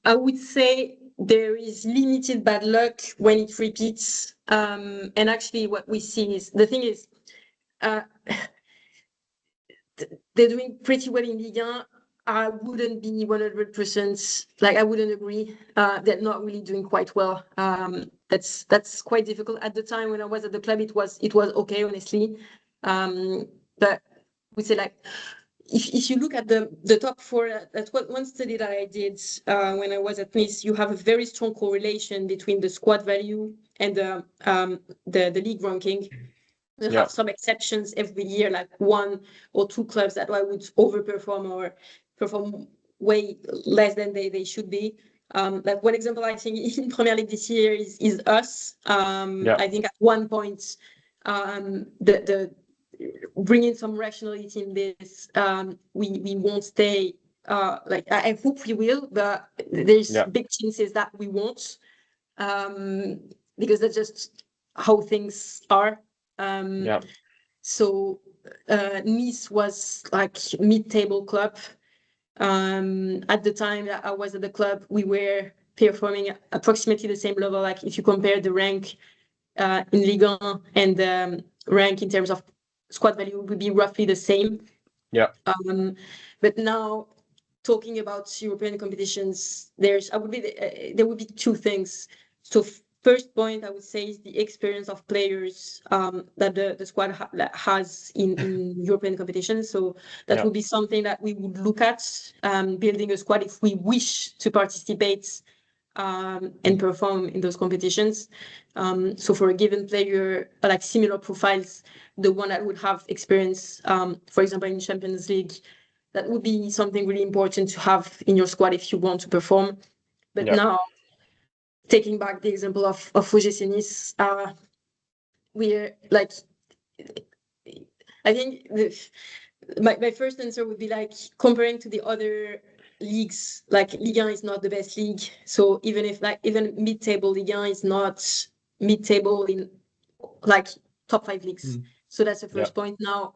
I would say there is limited bad luck when it repeats. And actually what we see is, the thing is, they're doing pretty well in Ligue 1. I wouldn't be 100%, like I wouldn't agree. They're not really doing quite well. That's quite difficult. At the time when I was at the club, it was okay, honestly. But we say like, if you look at the top four, that's what one study that I did when I was at Nice, you have a very strong correlation between the squad value and the league ranking. We have some exceptions every year, like one or two clubs that I would overperform or perform way less than they should be. Like one example I think in Premier League this year is us. I think at one point, the bringing some rationality in this, we won't stay. Like I hope we will, but there's big chances that we won't, because that's just how things are. So Nice was like mid-table club. At the time that I was at the club, we were performing approximately the same level. Like if you compare the rank in Ligue 1 and the rank in terms of squad value, would be roughly the same. But now talking about European competitions, there would be two things. So first point I would say is the experience of players that the squad has in European competitions. So that would be something that we would look at, building a squad if we wish to participate and perform in those competitions. So for a given player, like similar profiles, the one that would have experience, for example, in Champions League, that would be something really important to have in your squad if you want to perform. But now, taking back the example of OGC Nice, we're like, I think my first answer would be like comparing to the other leagues, like Ligue 1 is not the best league. So even mid-table Ligue 1 is not mid-table in like top 5 leagues. So that's the first point. Now,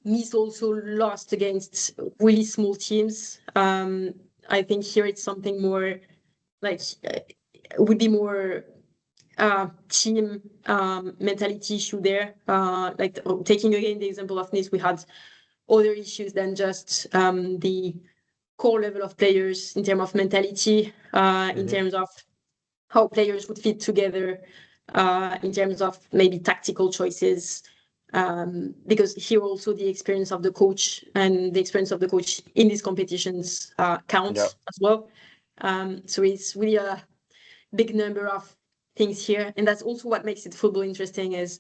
Nice also lost against really small teams. I think here it's something more like would be more team mentality issue there. Like taking again the example of Nice, we had other issues than just the core level of players in terms of mentality, in terms of how players would fit together, in terms of maybe tactical choices. Because here also the experience of the coach and the experience of the coach in these competitions counts as well. So it's really a big number of things here, and that's also what makes it football interesting, is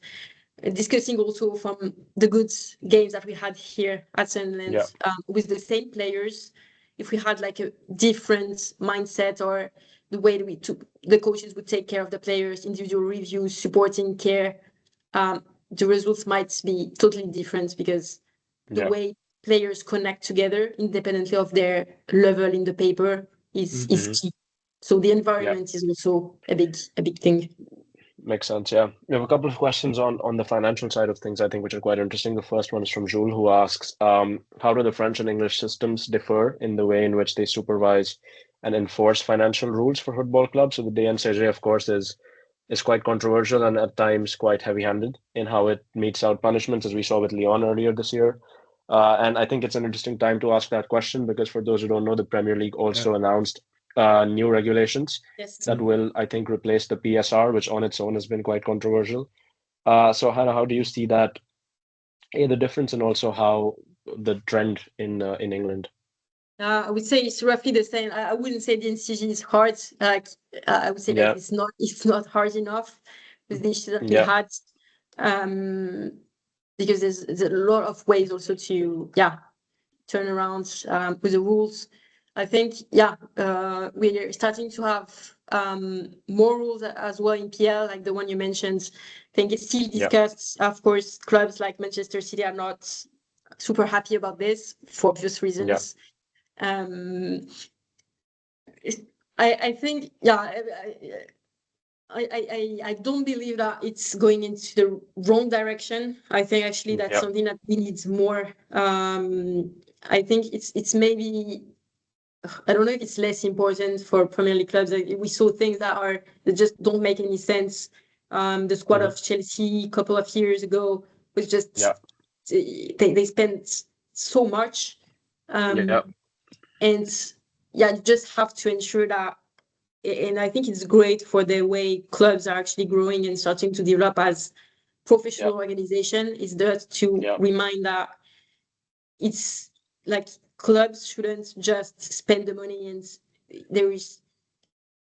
discussing also from the good games that we had here at Sunderland with the same players. If we had like a different mindset, or the way that the coaches would take care of the players, individual reviews, supporting care, the results might be totally different, because the way players connect together independently of their level in the paper is key. So the environment is also a big thing. Makes sense. Yeah, we have a couple of questions on the financial side of things, I think, which are quite interesting. The first one is from Jules, who asks, how do the French and English systems differ in the way in which they supervise and enforce financial rules for football clubs? So the DAZN, of course, is quite controversial and at times quite heavy-handed in how it metes out punishments, as we saw with Lyon earlier this year. And I think it's an interesting time to ask that question, because for those who don't know, the Premier League also announced new regulations that will, I think, replace the PSR, which on its own has been quite controversial. So Hanna, how do you see that, the difference, and also how the trend in England? I would say it's roughly the same. I wouldn't say the incision is hard. Like I would say that it's not hard enough with the issue that we had, because there's a lot of ways also to turn around with the rules. I think we're starting to have more rules as well in PL, like the one you mentioned. I think it's still discussed. Of course, clubs like Manchester City are not super happy about this for obvious reasons. I think I don't believe that it's going into the wrong direction. I think actually that's something that we need more. I think it's maybe, I don't know if it's less important for Premier League clubs. We saw things that just don't make any sense. The squad of Chelsea a couple of years ago was just they spent so much, and you just have to ensure that. And I think it's great for the way clubs are actually growing and starting to develop as professional organization. Is that to remind that it's like clubs shouldn't just spend the money, and there is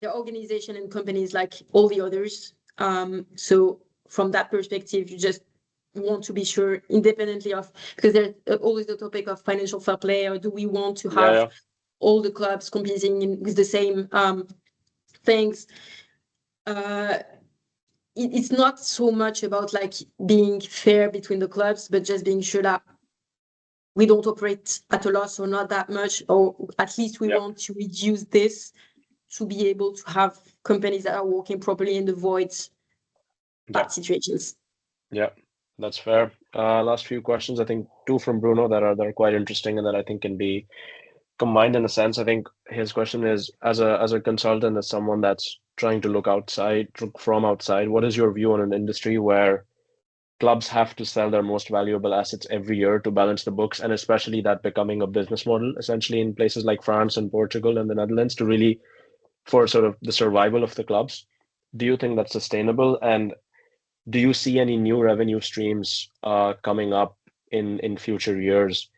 the organization and companies like all the others. So from that perspective, you just want to be sure, independently of, because there's always the topic of financial fair play, or do we want to have all the clubs competing with the same things. It's not so much about like being fair between the clubs, but just being sure that we don't operate at a loss, or not that much, or at least we want to reduce this to be able to have companies that are working properly and avoid bad situations. Yeah, that's fair. Last few questions, I think 2 from Bruno that are quite interesting and that I think can be combined in a sense. I think his question is, as a consultant, as someone that's trying to look from outside, what is your view on an industry where clubs have to sell their most valuable assets every year to balance the books, and especially that becoming a business model, essentially in places like France and Portugal and the Netherlands, to really, for sort of the survival of the clubs? Do you think that's sustainable? And do you see any new revenue streams coming up in future years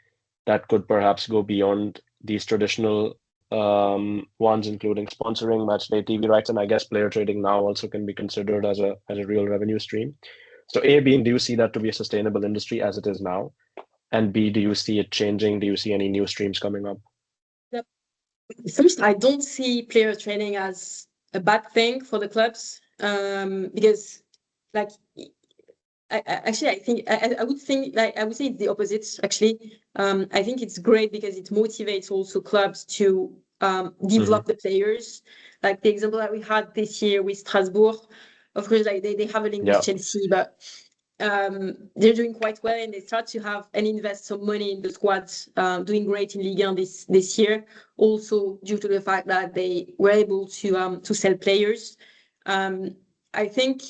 that could perhaps go beyond these traditional ones, including sponsoring, matchday TV rights, and I guess player trading now also can be considered as a real revenue stream? So A being, do you see that to be a sustainable industry as it is now? And B, do you see it changing? Do you see any new streams coming up? First, I don't see player trading as a bad thing for the clubs, because like I think I would say it's the opposite, actually. I think it's great because it motivates also clubs to develop the players. Like the example that we had this year with Strasbourg, of course, like they have a link with Chelsea, but they're doing quite well, and they start to have and invest some money in the squads, doing great in Ligue 1 this year. Also due to the fact that they were able to sell players. I think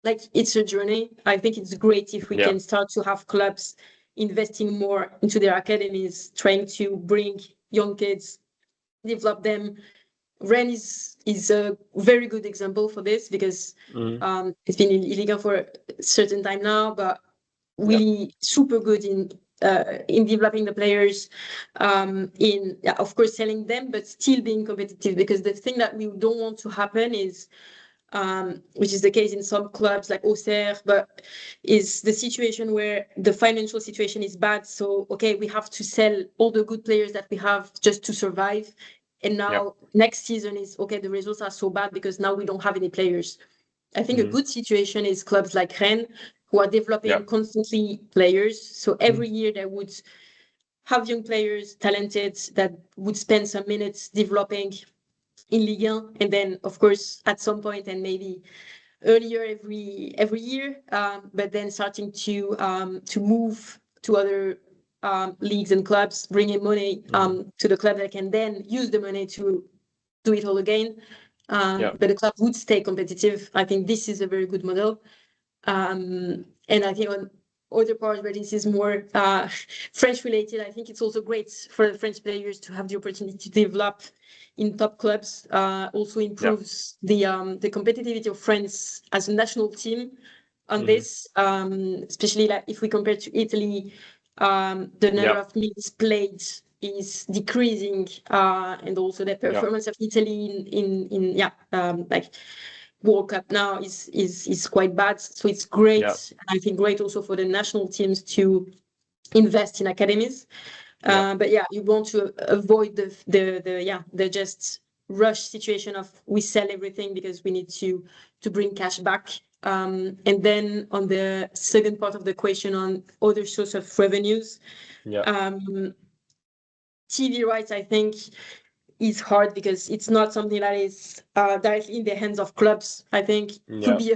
like it's a journey. I think it's great if we can start to have clubs investing more into their academies, trying to bring young kids, develop them. Rennes is a very good example for this, because it's been in Liga for a certain time now, but really super good in developing the players, in of course selling them, but still being competitive. Because the thing that we don't want to happen is, which is the case in some clubs like Auxerre, but is the situation where the financial situation is bad. So, okay, we have to sell all the good players that we have just to survive. And now next season is, okay, the results are so bad because now we don't have any players. I think a good situation is clubs like Rennes, who are developing constantly players. So every year they would have young players, talented, that would spend some minutes developing in Ligue 1, and then of course at some point, and maybe earlier every year, but then starting to move to other leagues and clubs, bringing money to the club that can then use the money to do it all again. But the club would stay competitive. I think this is a very good model, and I think on other parts where this is more French related, I think it's also great for the French players to have the opportunity to develop in top clubs. Also improves the competitivity of France as a national team on this, especially like if we compare to Italy, the number of minutes played is decreasing, and also the performance of Italy in like World Cup now is quite bad. So it's great. I think great also for the national teams to invest in academies. But you want to avoid the just rush situation of we sell everything because we need to bring cash back. And then on the second part of the question on other source of revenues, TV rights, I think is hard because it's not something that is directly in the hands of clubs. I think it could be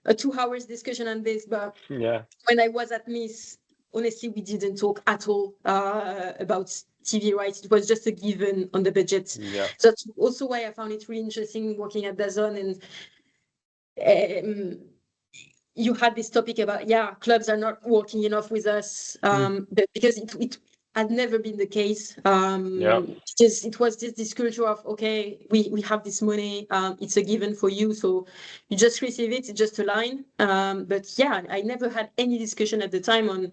a 2 hours discussion on this, but when I was at Nice, honestly, we didn't talk at all about TV rights. It was just a given on the budget. So that's also why I found it really interesting working at DAZN. And you had this topic about, clubs are not working enough with us, but because it had never been the case. Because it was just this culture of, okay, we have this money, it's a given for you, so you just receive it, it's just a line. But I never had any discussion at the time on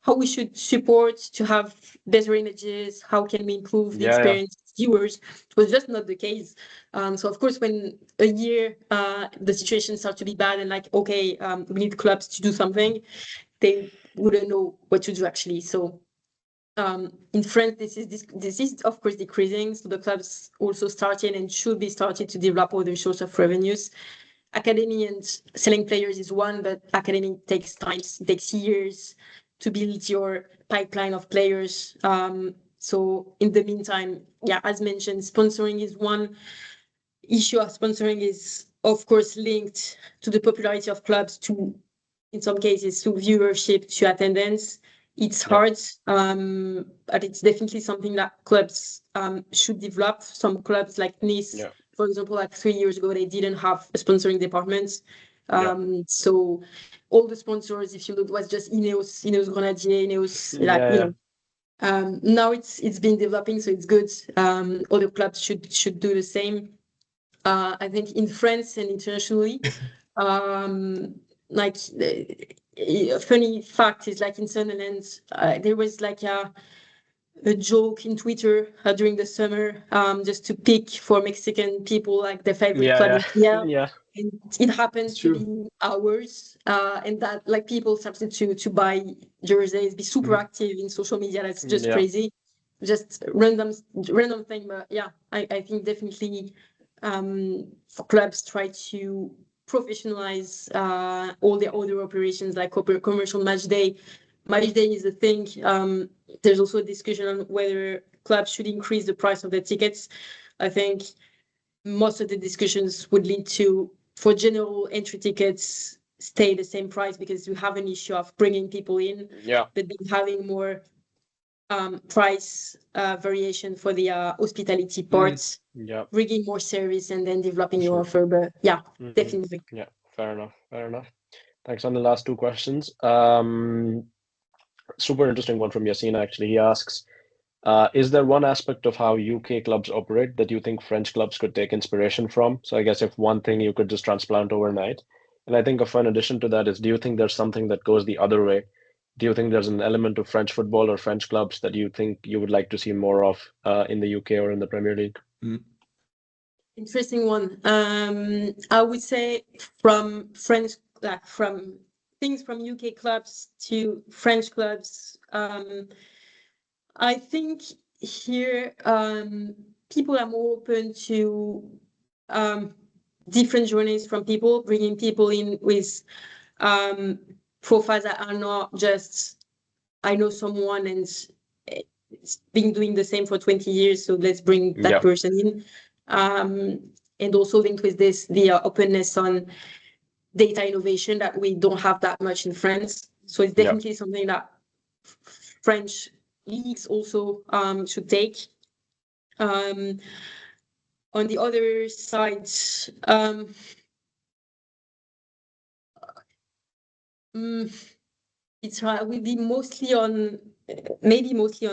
how we should support to have better images, how can we improve the experience of viewers. It was just not the case. So of course, when a year the situation started to be bad and we need clubs to do something, they wouldn't know what to do actually. So in France, this is of course decreasing. So the clubs also started and should be started to develop other sources of revenues. Academy and selling players is one, but academy takes time. It takes years to build your pipeline of players. So in the meantime, as mentioned, sponsoring is one issue. Of sponsoring is of course linked to the popularity of clubs, to in some cases to viewership, to attendance. It's hard, but it's definitely something that clubs should develop. Some clubs like Nice, for example, 3 years ago, they didn't have a sponsoring department. So all the sponsors, if you look, was just Ineos Grenadier, Ineos, now it's been developing, so it's good. Other clubs should do the same. I think in France and internationally, a funny fact is in Sunderland, there was a joke in Twitter during the summer, just to pick for Mexican people their favorite club. And it happens to be ours, and that people started to buy jerseys, be super active in social media. That's just crazy, just random thing. But I think definitely for clubs try to professionalize all their other operations, like commercial match day. Match day is a thing. There's also a discussion on whether clubs should increase the price of their tickets. I think most of the discussions would lead to, for general entry tickets, stay the same price, because you have an issue of bringing people in, but then having more price variation for the hospitality parts, bringing more service and then developing your offer. But definitely. Fair enough. Thanks. On the last 2 questions. Super interesting one from Yassine, actually. He asks, is there one aspect of how UK clubs operate that you think French clubs could take inspiration from? So I guess if one thing you could just transplant overnight. And I think a fun addition to that is, do you think there's something that goes the other way? Do you think there's an element of French football or French clubs that you think you would like to see more of in the UK or in the Premier League? Interesting one. I would say from French, from things from UK clubs to French clubs. I think here people are more open to different journeys from people, bringing people in with profiles that are not just, I know someone and it's been doing the same for 20 years, so let's bring that person in. And also linked with this, the openness on data innovation that we don't have that much in France. So it's definitely something that French leagues also should take. On the other side, it will be mostly on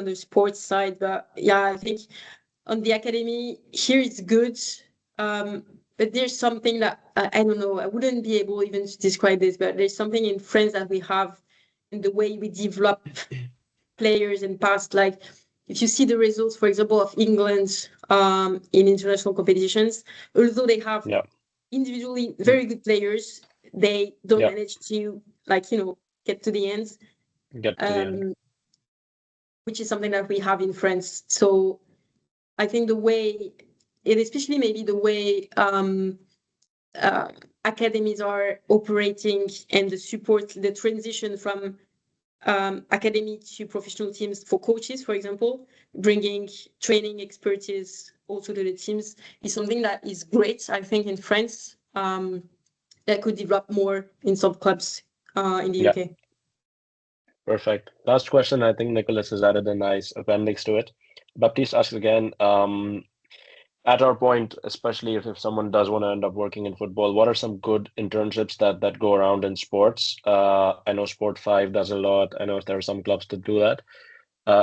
the sports side, but I think on the academy here it's good. But there's something that I don't know, I wouldn't be able even to describe this, but there's something in France that we have in the way we develop players in past. Like if you see the results, for example, of England in international competitions, although they have individually very good players, they don't manage to get to the end. Which is something that we have in France. So I think the way, and especially maybe the way academies are operating and the support, the transition from academy to professional teams for coaches, for example, bringing training expertise also to the teams is something that is great, I think, in France. That could develop more in some clubs in the UK. Perfect. Last question. I think Nicholas has added a nice appendix to it. Baptiste asks again, at our point, especially if someone does want to end up working in football, what are some good internships that go around in sports? I know Sport 5 does a lot. I know there are some clubs that do that.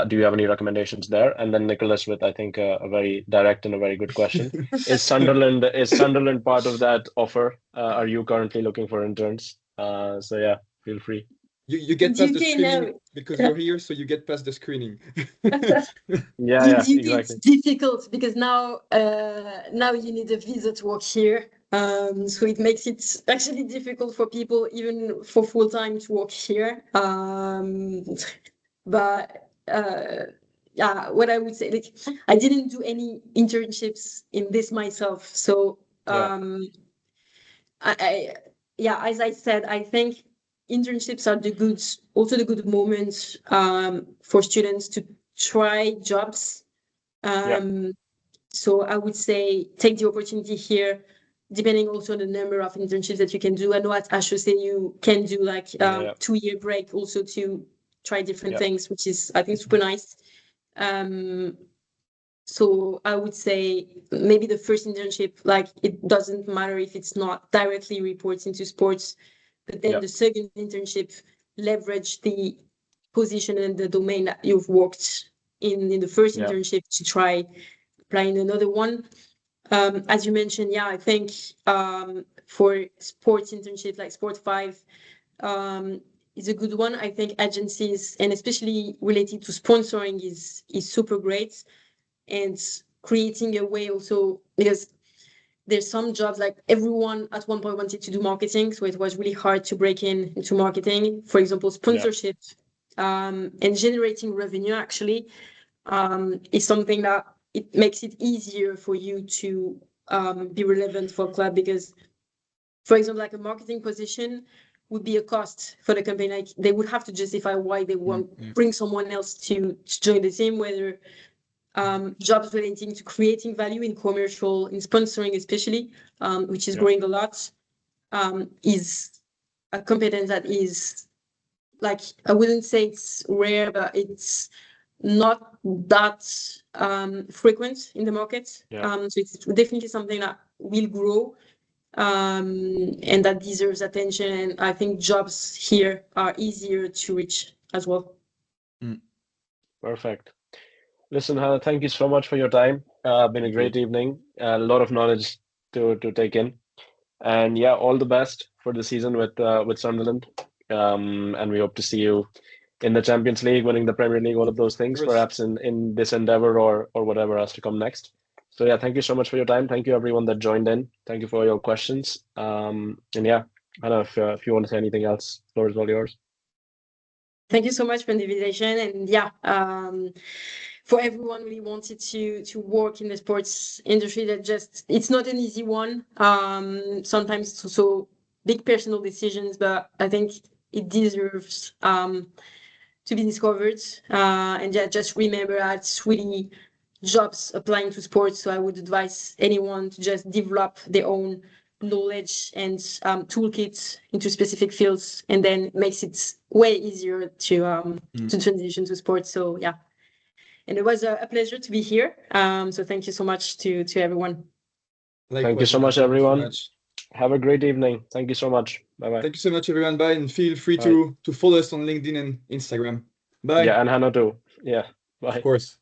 Do you have any recommendations there? And then Nicholas with, I think, a very direct and a very good question. Is Sunderland part of that offer? Are you currently looking for interns? So yeah, feel free. You get past the screening because you're here, so you get past the screening. Exactly. It's difficult because now you need a visa to work here. So it makes it actually difficult for people, even for full time, to work here. But what I would say, like, I didn't do any internships in this myself. So as I said, I think internships are the good moments for students to try jobs. So I would say take the opportunity here, depending also on the number of internships that you can do. I know at HEC you can do like 2-year break also to try different things, which is, I think, super nice. So I would say maybe the first internship, like, it doesn't matter if it's not directly reports into sports, but then the second internship leverage the position and the domain that you've worked in the first internship to try applying another one. As you mentioned, I think for sports internship like Sport 5 is a good one. I think agencies, and especially related to sponsoring, is super great, and creating a way also, because there's some jobs, like everyone at one point wanted to do marketing, so it was really hard to break into marketing. For example, sponsorship and generating revenue actually is something that it makes it easier for you to be relevant for a club, because, for example, like a marketing position would be a cost for the company. Like, they would have to justify why they won't bring someone else to join the team, whether jobs relating to creating value in commercial, in sponsoring especially, which is growing a lot, is a competence that is, like, I wouldn't say it's rare, but it's not that frequent in the market. So it's definitely something that will grow and that deserves attention. And I think jobs here are easier to reach as well. Perfect. Listen, Hanna, thank you so much for your time. Been a great evening. A lot of knowledge to take in. And yeah, all the best for the season with Sunderland. And we hope to see you in the Champions League, winning the Premier League, all of those things, perhaps in this endeavor or whatever has to come next. So yeah, thank you so much for your time. Thank you everyone that joined in. Thank you for your questions. And yeah, Hanna, if you want to say anything else, the floor is all yours. Thank you so much for the invitation. And for everyone really wanted to work in the sports industry, it's not an easy one. Sometimes it's also big personal decisions, but I think it deserves to be discovered. And just remember that it's really jobs applying to sports. So I would advise anyone to just develop their own knowledge and toolkits into specific fields, and then it makes it way easier to transition to sports. So yeah, and it was a pleasure to be here. So thank you so much to everyone. Likewise, thank you so much, everyone. Have a great evening. Thank you so much. Bye-bye. Thank you so much, everyone. Bye. And feel free to follow us on LinkedIn and Instagram. Bye. Yeah, and Hanna too. Yeah. Bye. Of course.